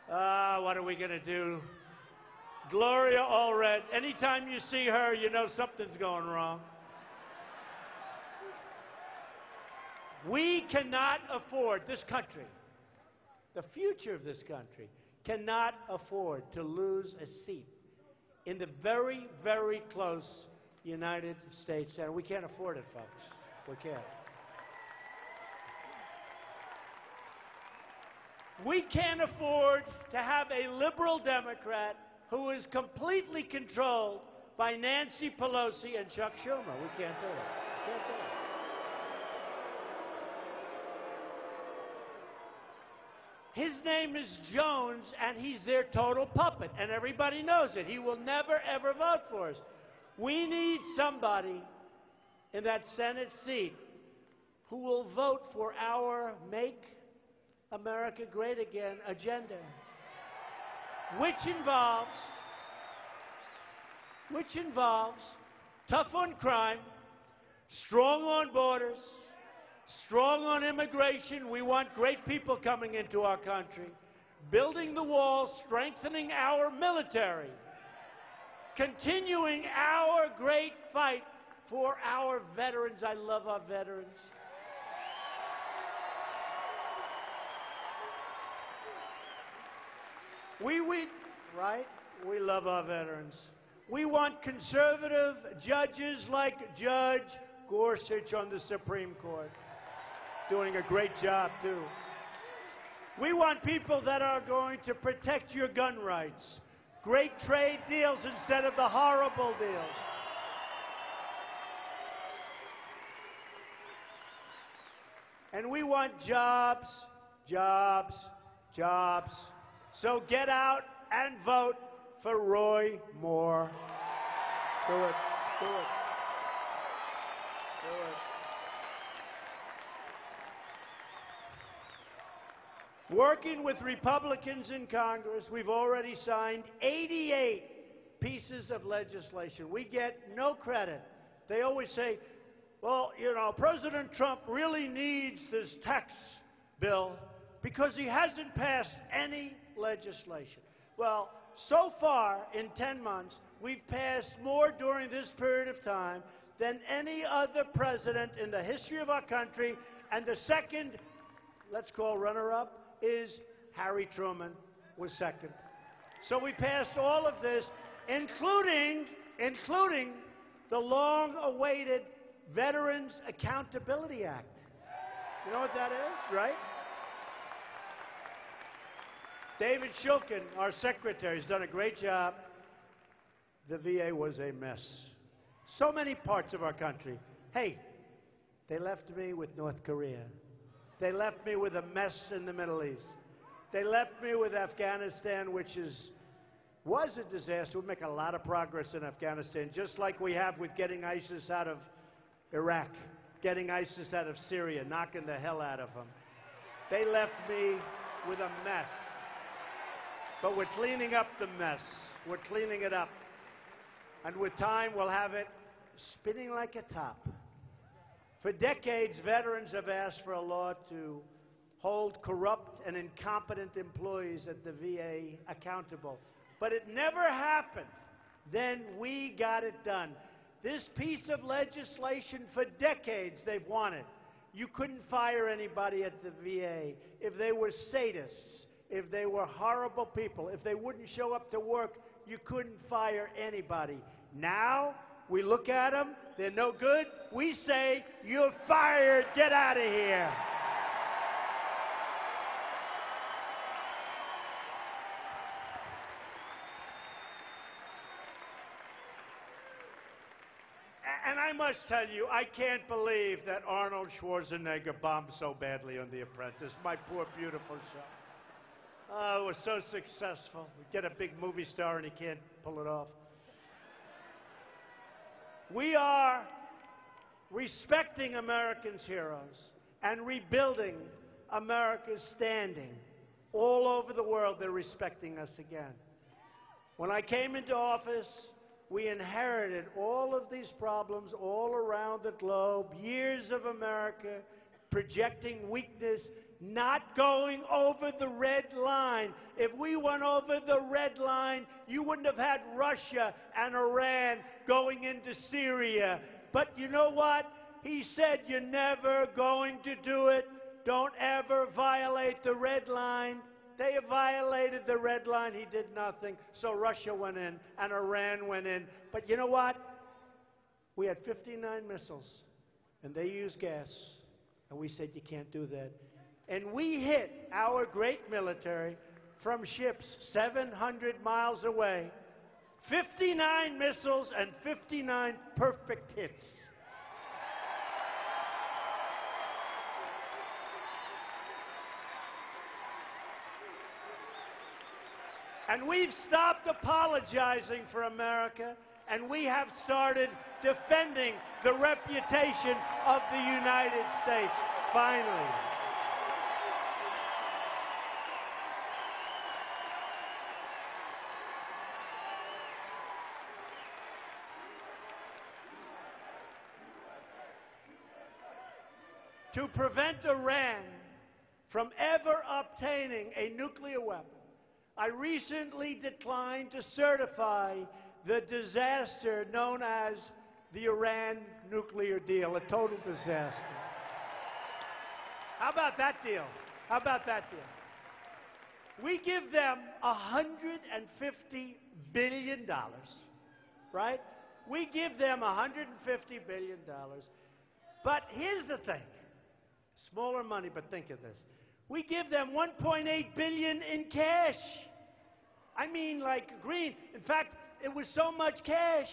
What are we going to do? Gloria Allred, anytime you see her, you know something's going wrong. We cannot afford, this country, the future of this country, cannot afford to lose a seat in the very, very close United States. And we can't afford it, folks. We can't. We can't afford to have a liberal Democrat who is completely controlled by Nancy Pelosi and Chuck Schumer. We can't do it. Can't do it. His name is Jones, and he's their total puppet, and everybody knows it. He will never, ever vote for us. We need somebody in that Senate seat who will vote for our Make America Great Again agenda, which involves tough on crime, strong on borders, strong on immigration. We want great people coming into our country, building the wall, strengthening our military, continuing our great fight for our veterans. I love our veterans. Right? We love our veterans. We want conservative judges like Judge Gorsuch on the Supreme Court, doing a great job, too. We want people that are going to protect your gun rights. Great trade deals instead of the horrible deals. And we want jobs, jobs, jobs. So get out and vote for Roy Moore. Do it. Do it. Do it. Working with Republicans in Congress, we've already signed 88 pieces of legislation. We get no credit. They always say, well, you know, President Trump really needs this tax bill because he hasn't passed any legislation. Well, so far, in 10 months, we've passed more during this period of time than any other president in the history of our country, and the second, let's call runner-up, is Harry Truman was second. So we passed all of this, including the long-awaited Veterans Accountability Act. You know what that is, right? David Shulkin, our secretary, has done a great job. The VA was a mess. So many parts of our country. Hey, they left me with North Korea. They left me with a mess in the Middle East. They left me with Afghanistan, which was a disaster. We'll make a lot of progress in Afghanistan, just like we have with getting ISIS out of Iraq, getting ISIS out of Syria, knocking the hell out of them. They left me with a mess. But we're cleaning up the mess. We're cleaning it up. And with time, we'll have it spinning like a top. For decades, veterans have asked for a law to hold corrupt and incompetent employees at the VA accountable. But it never happened. Then we got it done. This piece of legislation, for decades, they've wanted. You couldn't fire anybody at the VA if they were sadists, if they were horrible people, if they wouldn't show up to work, you couldn't fire anybody. Now, we look at them, they're no good, we say, you're fired, get out of here. And I must tell you, I can't believe that Arnold Schwarzenegger bombed so badly on The Apprentice. My poor, beautiful show. Oh, it was so successful. We get a big movie star and he can't pull it off. We are respecting Americans' heroes and rebuilding America's standing. All over the world, they're respecting us again. When I came into office, we inherited all of these problems all around the globe, years of America projecting weakness, not going over the red line. If we went over the red line, you wouldn't have had Russia and Iran going into Syria. But you know what? He said, you're never going to do it. Don't ever violate the red line. They violated the red line. He did nothing. So Russia went in and Iran went in. But you know what? We had 59 missiles, and they used gas. And we said, you can't do that. And we hit our great military from ships 700 miles away. 59 missiles and 59 perfect hits. And we've stopped apologizing for America, and we have started defending the reputation of the United States, finally. To prevent Iran from ever obtaining a nuclear weapon, I recently declined to certify the disaster known as the Iran nuclear deal, a total disaster. How about that deal? How about that deal? We give them $150 billion, right? We give them $150 billion. But here's the thing. Smaller money, but think of this. We give them $1.8 billion in cash. I mean, like green. In fact, it was so much cash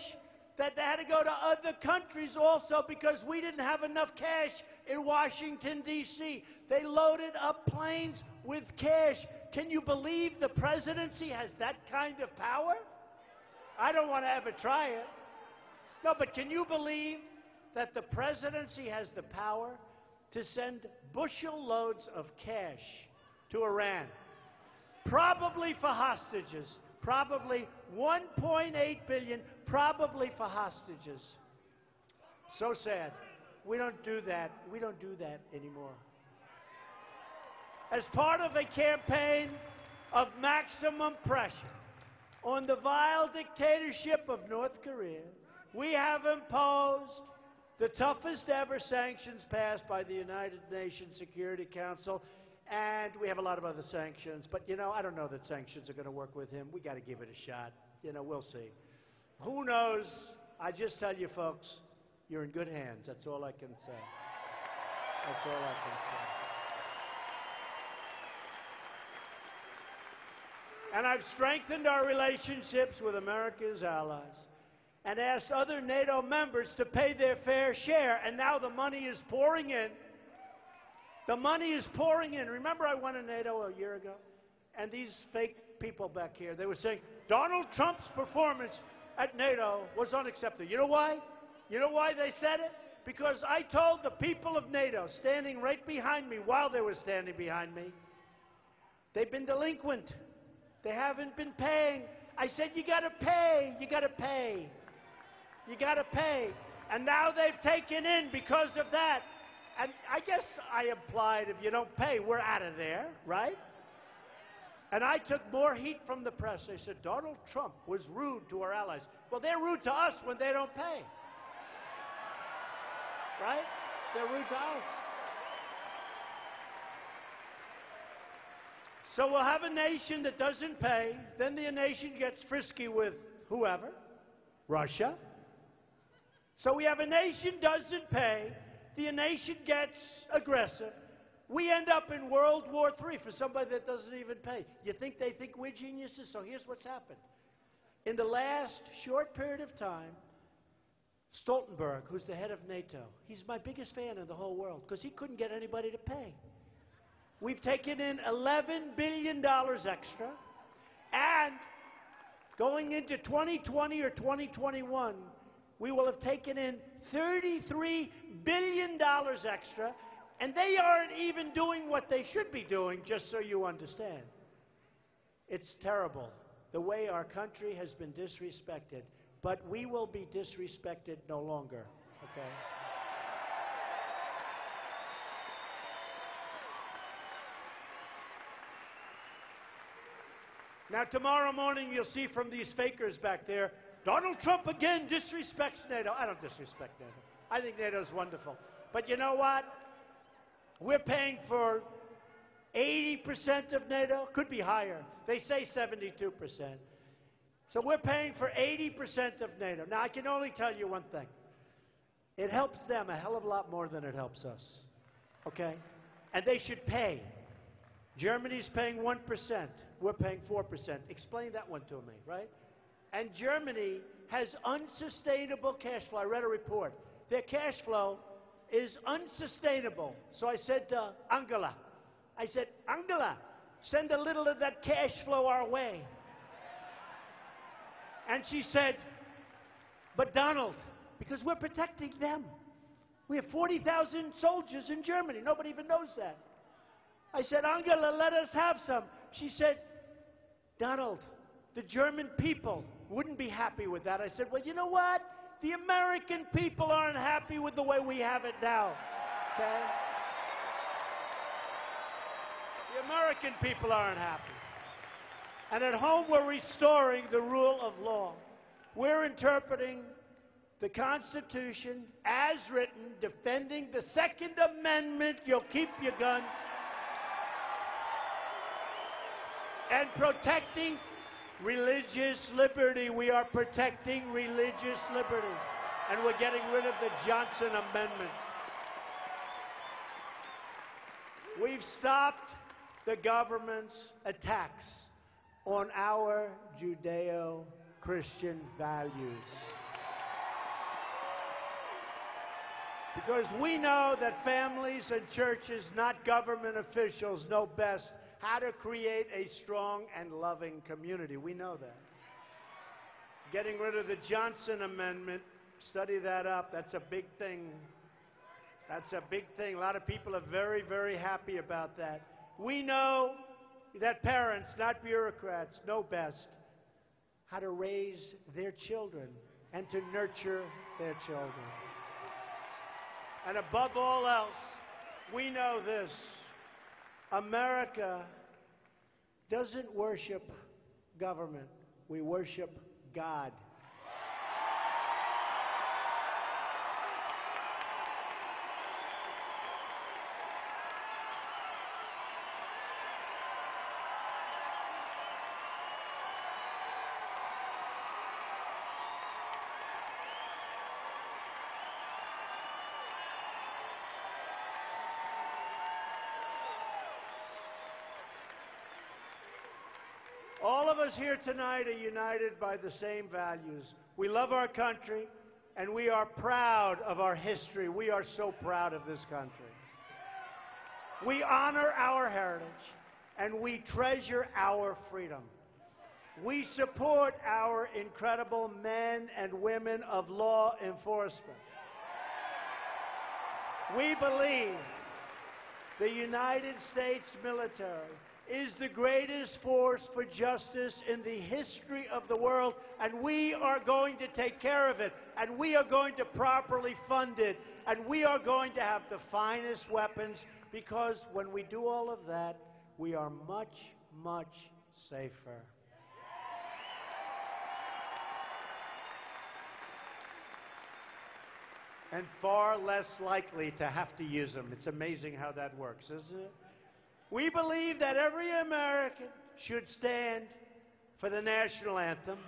that they had to go to other countries also because we didn't have enough cash in Washington, D.C. They loaded up planes with cash. Can you believe the presidency has that kind of power? I don't want to ever try it. No, but can you believe that the presidency has the power to send bushel loads of cash to Iran? Probably for hostages. Probably $1.8 billion, probably for hostages. So sad. We don't do that. We don't do that anymore. As part of a campaign of maximum pressure on the vile dictatorship of North Korea, we have imposed the toughest ever sanctions passed by the United Nations Security Council, and we have a lot of other sanctions. But, you know, I don't know that sanctions are going to work with him. We got to give it a shot. You know, we'll see. Who knows? I just tell you, folks, you're in good hands. That's all I can say. That's all I can say. And I've strengthened our relationships with America's allies and asked other NATO members to pay their fair share, and now the money is pouring in. The money is pouring in. Remember I went to NATO a year ago, and these fake people back here, they were saying, Donald Trump's performance at NATO was unacceptable. You know why? You know why they said it? Because I told the people of NATO, standing right behind me while they were standing behind me, they've been delinquent. They haven't been paying. I said, you got to pay. You got to pay. You got to pay. And now they've taken in because of that. And I guess I implied if you don't pay, we're out of there, right? And I took more heat from the press. They said, Donald Trump was rude to our allies. Well, they're rude to us when they don't pay. Right? They're rude to us. So we'll have a nation that doesn't pay. Then the nation gets frisky with whoever. Russia. So we have a nation doesn't pay. The nation gets aggressive. We end up in World War III for somebody that doesn't even pay. You think they think we're geniuses? So here's what's happened. In the last short period of time, Stoltenberg, who's the head of NATO, he's my biggest fan in the whole world because he couldn't get anybody to pay. We've taken in $11 billion extra, and going into 2020 or 2021, we will have taken in $33 billion extra, and they aren't even doing what they should be doing, just so you understand. It's terrible, the way our country has been disrespected, but we will be disrespected no longer, okay? Now, tomorrow morning, you'll see from these fakers back there, Donald Trump again disrespects NATO. I don't disrespect NATO. I think NATO's wonderful. But you know what? We're paying for 80% of NATO, could be higher. They say 72%. So we're paying for 80% of NATO. Now, I can only tell you one thing. It helps them a hell of a lot more than it helps us, okay? And they should pay. Germany's paying 1%. We're paying 4%. Explain that one to me, right? And Germany has unsustainable cash flow. I read a report. Their cash flow is unsustainable. So I said to Angela, Angela, send a little of that cash flow our way. And she said, but Donald, because we're protecting them. We have 40,000 soldiers in Germany. Nobody even knows that. I said, Angela, let us have some. She said, Donald, the German people wouldn't be happy with that. I said, well, you know what? The American people aren't happy with the way we have it now. Okay? The American people aren't happy. And at home, we're restoring the rule of law. We're interpreting the Constitution as written, defending the Second Amendment. You'll keep your guns. And protecting religious liberty. We are protecting religious liberty. And we're getting rid of the Johnson Amendment. We've stopped the government's attacks on our Judeo-Christian values. Because we know that families and churches, not government officials, know best how to create a strong and loving community. We know that. Getting rid of the Johnson Amendment, study that up. That's a big thing. That's a big thing. A lot of people are very, very happy about that. We know that parents, not bureaucrats, know best how to raise their children and to nurture their children. And above all else, we know this. America doesn't worship government. We worship God. All of us here tonight are united by the same values. We love our country, and we are proud of our history. We are so proud of this country. We honor our heritage, and we treasure our freedom. We support our incredible men and women of law enforcement. We believe the United States military is the greatest force for justice in the history of the world, and we are going to take care of it, and we are going to properly fund it, and we are going to have the finest weapons, because when we do all of that, we are much, much safer. And far less likely to have to use them. It's amazing how that works, isn't it? We believe that every American should stand for the national anthem.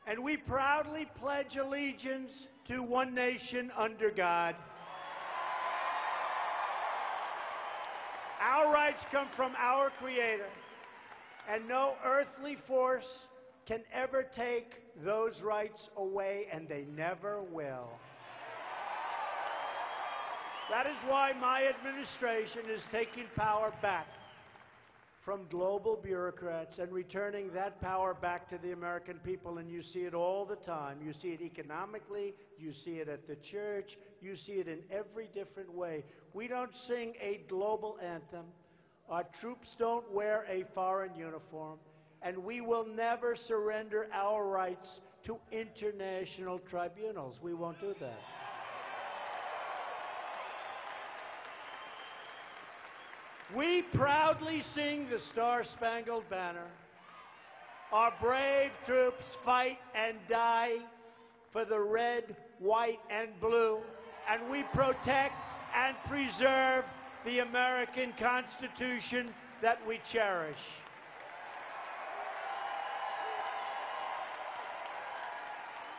And we proudly pledge allegiance to one nation under God. Our rights come from our Creator, and no earthly force can ever take those rights away, and they never will. That is why my administration is taking power back from global bureaucrats and returning that power back to the American people. And you see it all the time. You see it economically, you see it at the church, you see it in every different way. We don't sing a global anthem. Our troops don't wear a foreign uniform. and we will never surrender our rights to international tribunals. We won't do that. We proudly sing the Star-Spangled Banner. Our brave troops fight and die for the red, white, and blue, and we protect and preserve the American Constitution that we cherish.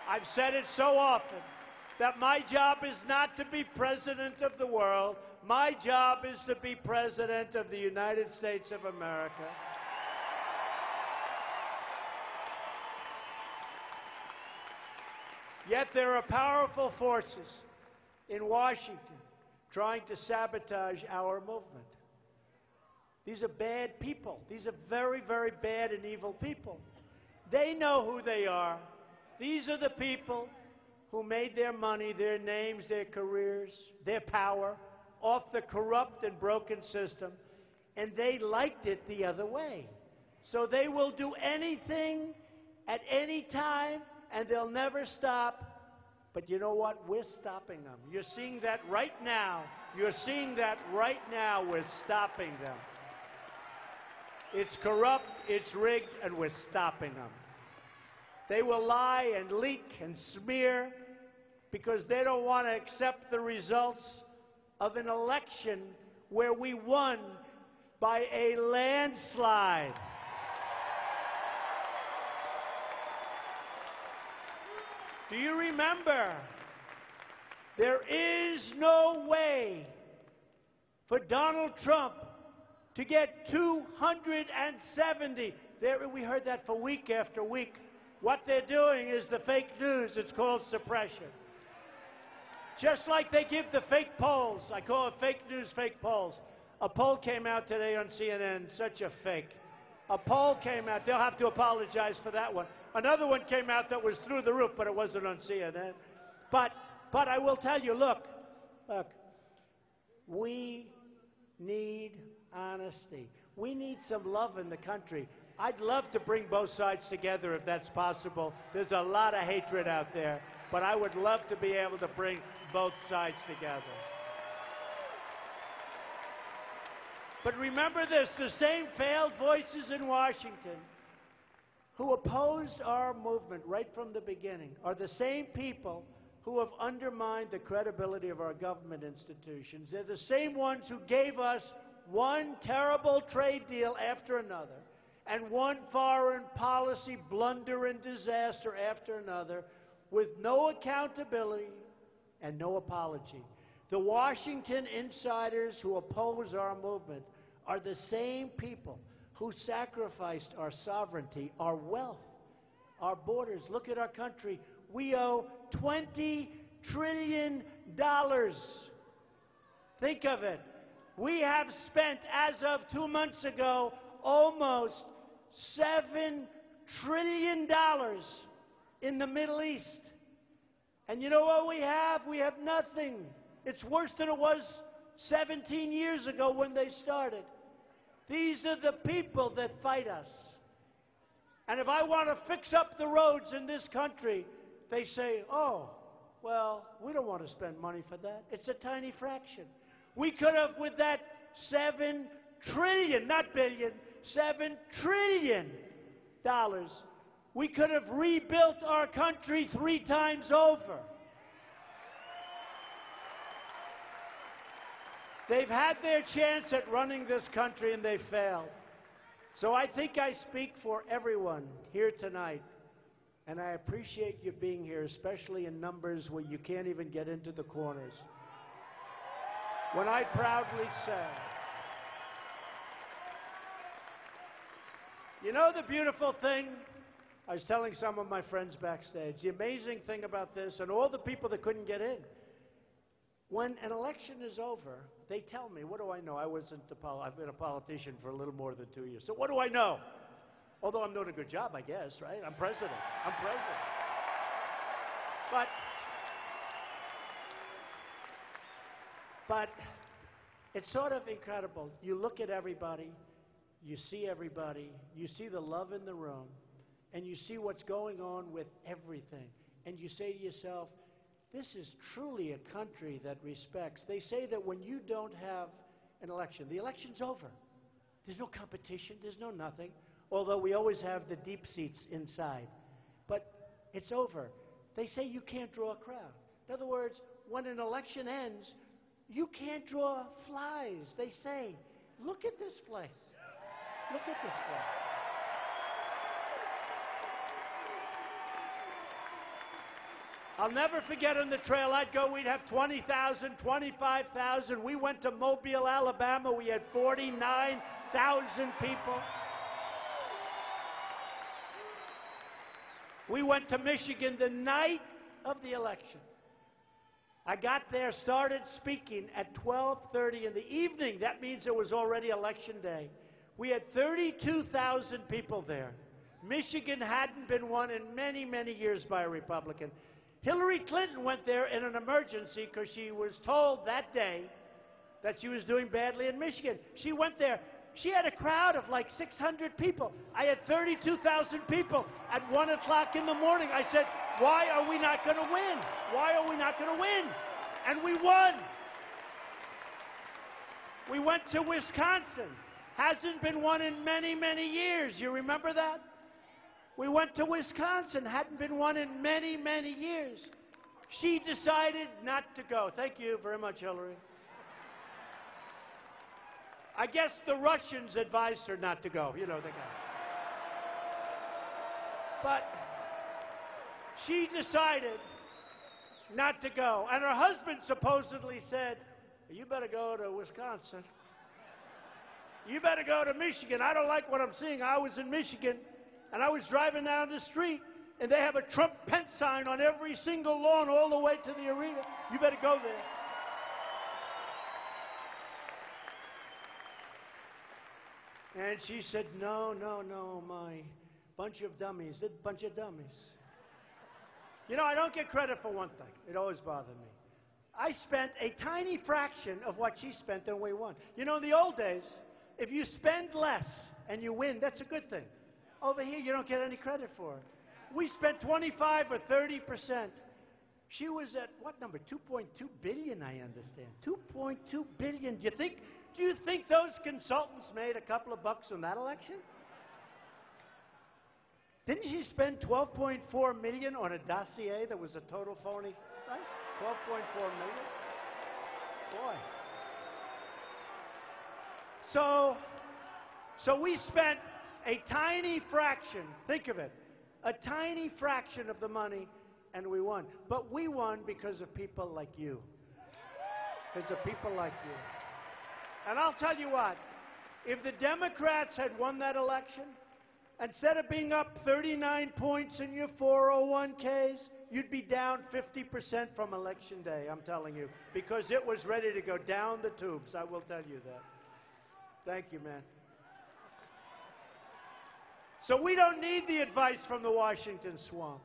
I've said it so often that my job is not to be president of the world. My job is to be president of the United States of America. Yet there are powerful forces in Washington trying to sabotage our movement. These are bad people. These are very, very bad and evil people. They know who they are. These are the people who made their money, their names, their careers, their power off the corrupt and broken system, and they liked it the other way. So they will do anything at any time, and they'll never stop. But you know what? We're stopping them. You're seeing that right now. You're seeing that right now. We're stopping them. It's corrupt, it's rigged, and we're stopping them. They will lie and leak and smear because they don't want to accept the results of an election where we won by a landslide. Do you remember? There is no way for Donald Trump to get 270. We heard that for week after week. What they're doing is the fake news. It's called suppression. Just like they give the fake polls. I call it fake news, fake polls. A poll came out today on CNN, such a fake. A poll came out. They'll have to apologize for that one. Another one came out that was through the roof, but it wasn't on CNN. But I will tell you, look, we need honesty. We need some love in the country. I'd love to bring both sides together if that's possible. There's a lot of hatred out there, but I would love to be able to bring both sides together. But remember this, the same failed voices in Washington who opposed our movement right from the beginning are the same people who have undermined the credibility of our government institutions. They're the same ones who gave us one terrible trade deal after another and one foreign policy blunder and disaster after another with no accountability and no apology. The Washington insiders who oppose our movement are the same people who sacrificed our sovereignty, our wealth, our borders. Look at our country. We owe $20 trillion. Think of it. We have spent, as of 2 months ago, almost $7 trillion in the Middle East. And you know what we have? We have nothing. It's worse than it was 17 years ago when they started. These are the people that fight us. And if I want to fix up the roads in this country, they say, oh, well, we don't want to spend money for that. It's a tiny fraction. We could have, with that $7 trillion, not billion, $7 trillion, we could have rebuilt our country 3 times over. They've had their chance at running this country and they failed. So I think I speak for everyone here tonight, and I appreciate you being here, especially in numbers where you can't even get into the corners. When I proudly say, you know the beautiful thing? I was telling some of my friends backstage, the amazing thing about this, and all the people that couldn't get in, when an election is over, they tell me, what do I know? I've been a politician for a little more than 2 years. So what do I know? Although I'm doing a good job, I guess, right? I'm president. I'm president. But it's sort of incredible. You look at everybody, you see everybody, you see the love in the room, and you see what's going on with everything. And you say to yourself, this is truly a country that respects. They say that when you don't have an election, the election's over. There's no competition, there's no nothing, although we always have the deep seats inside. But it's over. They say you can't draw a crowd. In other words, when an election ends, you can't draw flies. They say, look at this place. Look at this place. I'll never forget on the trail I'd go, we'd have 20,000, 25,000. We went to Mobile, Alabama. We had 49,000 people. We went to Michigan the night of the election. I got there, started speaking at 12:30 in the evening. That means it was already election day. We had 32,000 people there. Michigan hadn't been won in many, many years by a Republican. Hillary Clinton went there in an emergency because she was told that day that she was doing badly in Michigan. She went there. She had a crowd of like 600 people. I had 32,000 people at 1 o'clock in the morning. I said, why are we not going to win? Why are we not going to win? And we won. We went to Wisconsin. Hasn't been won in many, many years. You remember that? We went to Wisconsin. Hadn't been won in many, many years. She decided not to go. Thank you very much, Hillary. I guess the Russians advised her not to go. You know, they got. But she decided not to go. And her husband supposedly said, you better go to Wisconsin. You better go to Michigan. I don't like what I'm seeing. I was in Michigan, and I was driving down the street, and they have a Trump Pence sign on every single lawn all the way to the arena. You better go there. And she said, no, no, no, my bunch of dummies, a bunch of dummies. You know, I don't get credit for one thing. It always bothered me. I spent a tiny fraction of what she spent and we won. You know, in the old days, if you spend less and you win, that's a good thing. Over here, you don't get any credit for it. We spent 25 or 30%. She was at, what number? 2.2 billion, I understand. 2.2 billion. Do you think those consultants made a couple of bucks on that election? Didn't she spend 12.4 million on a dossier that was a total phony? Right? 12.4 million? Boy. So we spent a tiny fraction, think of it, a tiny fraction of the money, and we won. But we won because of people like you. Because of people like you. And I'll tell you what, if the Democrats had won that election, instead of being up 39 points in your 401ks, you'd be down 50% from Election Day, I'm telling you, because it was ready to go down the tubes. I will tell you that. Thank you, man. So we don't need the advice from the Washington swamp.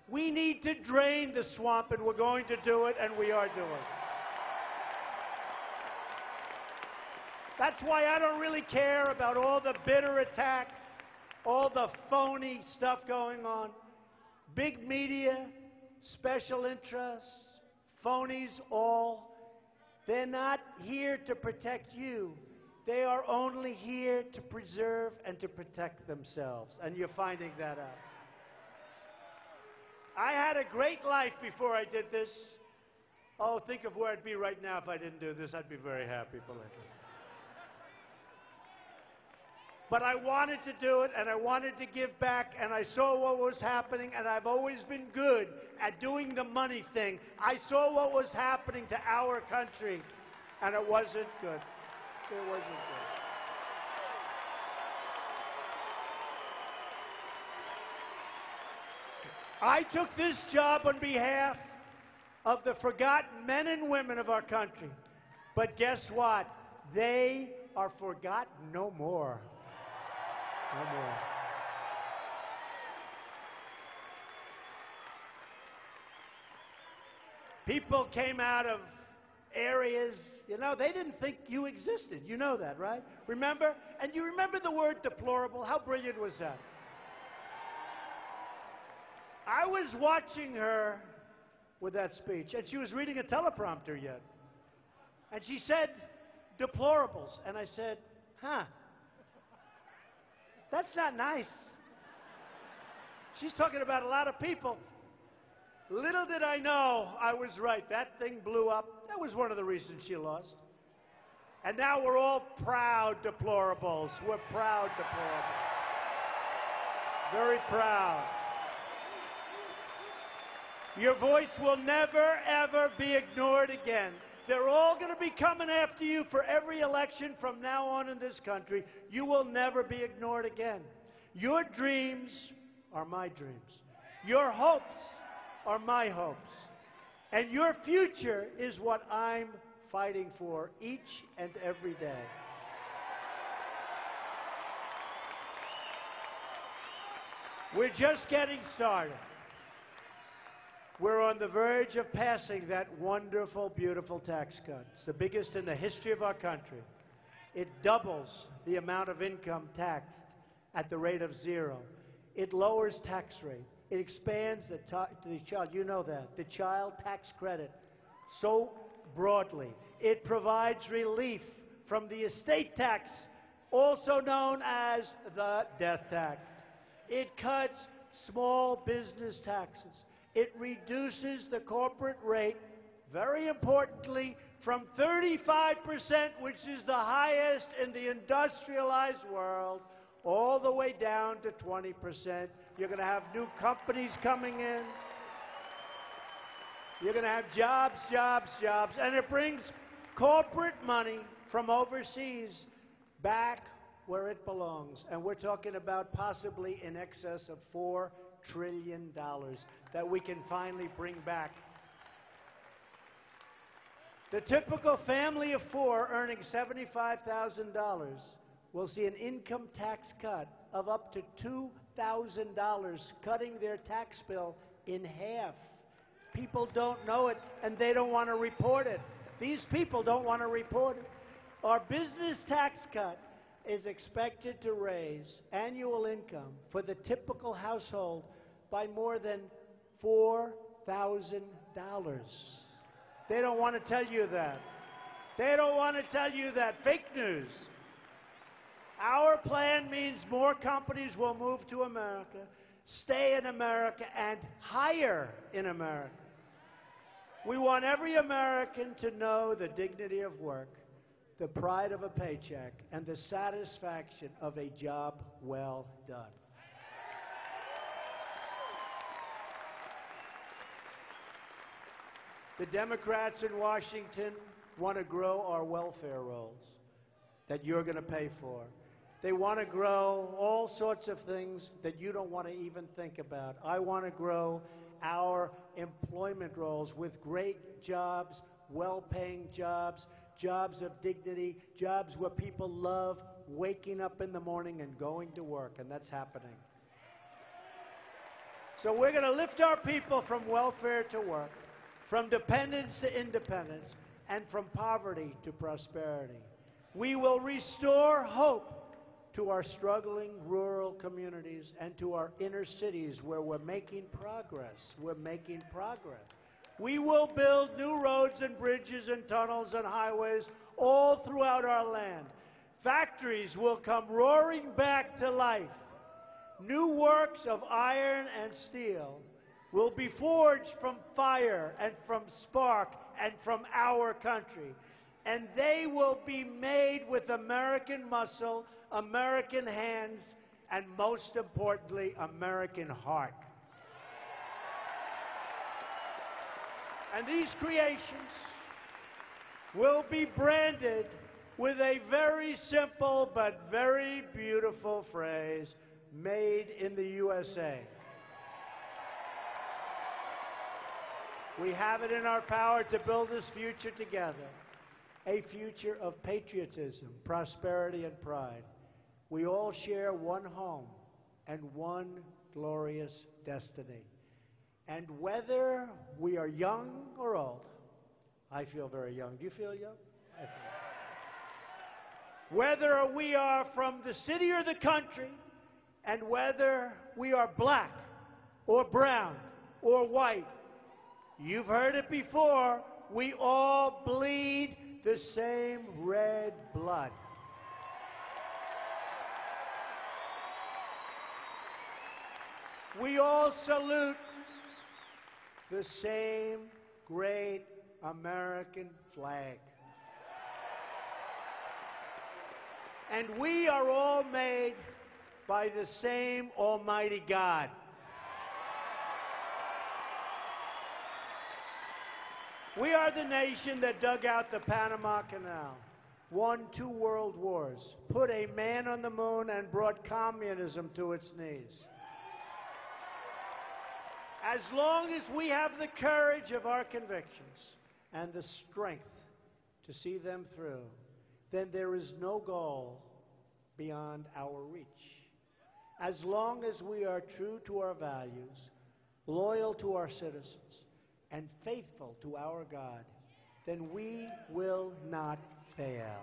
We need to drain the swamp, and we're going to do it, and we are doing it. That's why I don't really care about all the bitter attacks, all the phony stuff going on. Big media, special interests, phonies all. They're not here to protect you. They are only here to preserve and to protect themselves. And you're finding that out. I had a great life before I did this. Oh, think of where I'd be right now if I didn't do this. I'd be very happy, believe me. But I wanted to do it, and I wanted to give back, and I saw what was happening, and I've always been good at doing the money thing. I saw what was happening to our country, and it wasn't good. It wasn't good. I took this job on behalf of the forgotten men and women of our country. But guess what? They are forgotten no more. No more. People came out of areas, you know, they didn't think you existed. You know that, right? Remember? And you remember the word deplorable? How brilliant was that? I was watching her with that speech, and she was reading a teleprompter yet. And she said, deplorables. And I said, huh, that's not nice. She's talking about a lot of people. Little did I know I was right. That thing blew up. That was one of the reasons she lost. And now we're all proud deplorables. We're proud deplorables. Very proud. Your voice will never, ever be ignored again. They're all going to be coming after you for every election from now on in this country. You will never be ignored again. Your dreams are my dreams. Your hopes are my hopes. And your future is what I'm fighting for each and every day. We're just getting started. We're on the verge of passing that wonderful, beautiful tax cut. It's the biggest in the history of our country. It doubles the amount of income taxed at the rate of 0. It lowers tax rate. It expands the child, you know that, the child tax credit so broadly. It provides relief from the estate tax, also known as the death tax. It cuts small business taxes. It reduces the corporate rate, very importantly, from 35%, which is the highest in the industrialized world, all the way down to 20%. You're going to have new companies coming in. You're going to have jobs, jobs, jobs. And it brings corporate money from overseas back where it belongs. And we're talking about possibly in excess of $4 trillion that we can finally bring back. The typical family of 4 earning $75,000 will see an income tax cut of up to $2,000, cutting their tax bill in half. People don't know it, and they don't want to report it. These people don't want to report it. Our business tax cut is expected to raise annual income for the typical household by more than $4,000. They don't want to tell you that. They don't want to tell you that. Fake news. Our plan means more companies will move to America, stay in America, and hire in America. We want every American to know the dignity of work, the pride of a paycheck, and the satisfaction of a job well done. The Democrats in Washington want to grow our welfare rolls that you're going to pay for. They want to grow all sorts of things that you don't want to even think about. I want to grow our employment rolls with great jobs, well-paying jobs, jobs of dignity, jobs where people love waking up in the morning and going to work, and that's happening. So we're going to lift our people from welfare to work, from dependence to independence, and from poverty to prosperity. We will restore hope to our struggling rural communities and to our inner cities where we're making progress. We're making progress. We will build new roads and bridges and tunnels and highways all throughout our land. Factories will come roaring back to life. New works of iron and steel will be forged from fire and from spark and from our country. And they will be made with American muscle, American hands, and most importantly, American heart. And these creations will be branded with a very simple but very beautiful phrase, made in the USA. We have it in our power to build this future together, a future of patriotism, prosperity, and pride. We all share one home and one glorious destiny. And whether we are young or old, I feel very young. Do you feel young? I feel. Whether we are from the city or the country, and whether we are black or brown or white, you've heard it before, we all bleed the same red blood. We all salute the same great American flag. And we are all made by the same Almighty God. We are the nation that dug out the Panama Canal, won 2 world wars, put a man on the moon, and brought communism to its knees. As long as we have the courage of our convictions and the strength to see them through, then there is no goal beyond our reach. As long as we are true to our values, loyal to our citizens, and faithful to our God, then we will not fail.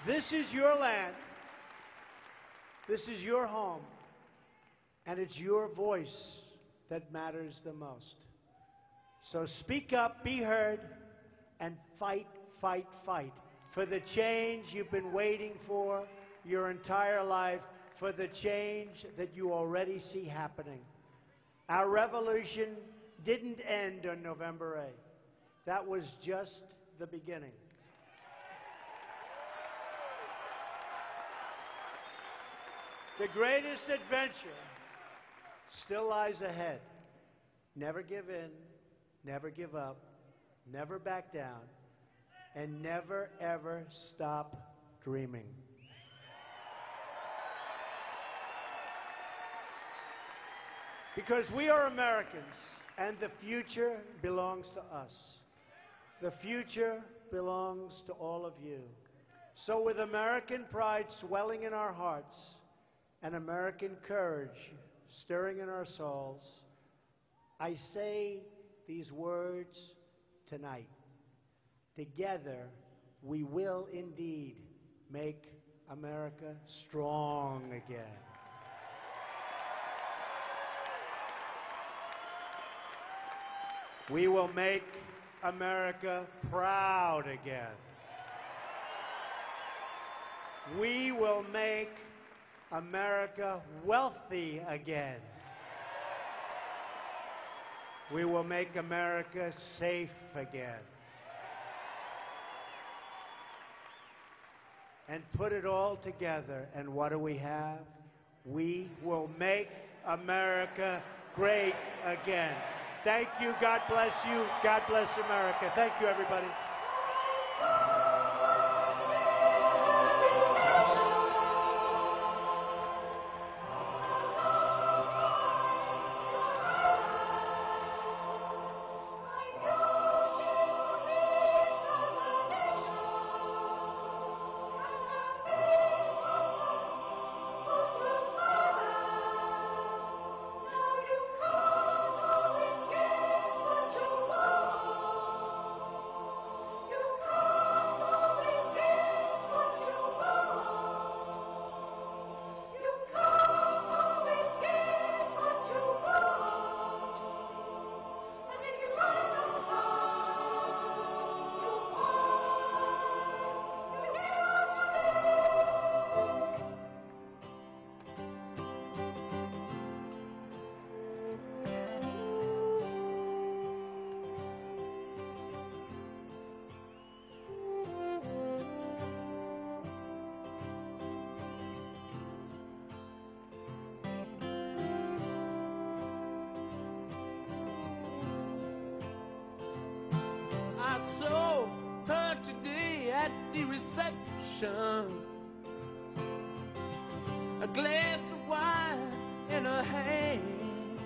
This is your land. This is your home. And it's your voice that matters the most. So speak up, be heard, and fight, fight, fight for the change you've been waiting for your entire life, for the change that you already see happening. Our revolution didn't end on November 8th. That was just the beginning. The greatest adventure still lies ahead. Never give in, never give up, never back down, and never, ever stop dreaming. Because we are Americans, and the future belongs to us. The future belongs to all of you. So with American pride swelling in our hearts, and American courage stirring in our souls, I say these words tonight. Together, we will indeed make America strong again. We will make America proud again. We will make America wealthy again. We will make America safe again. And put it all together, and what do we have? We will make America great again. Thank you. God bless you. God bless America. Thank you, everybody. I saw her today at the reception, a glass of wine in her hand.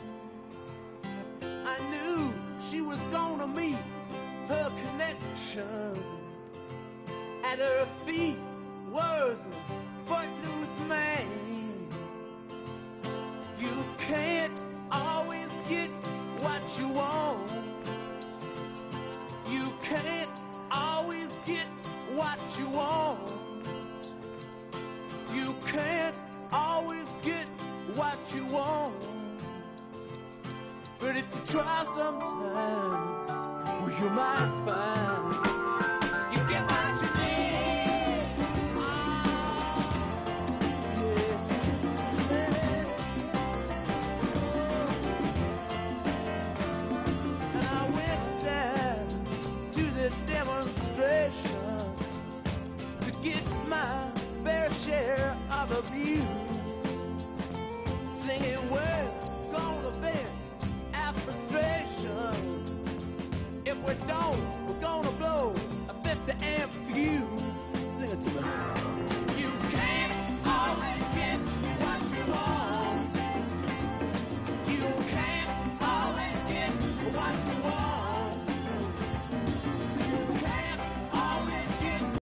I knew she was gonna meet her connection. At her feet was a footloose man. You can't always get you might find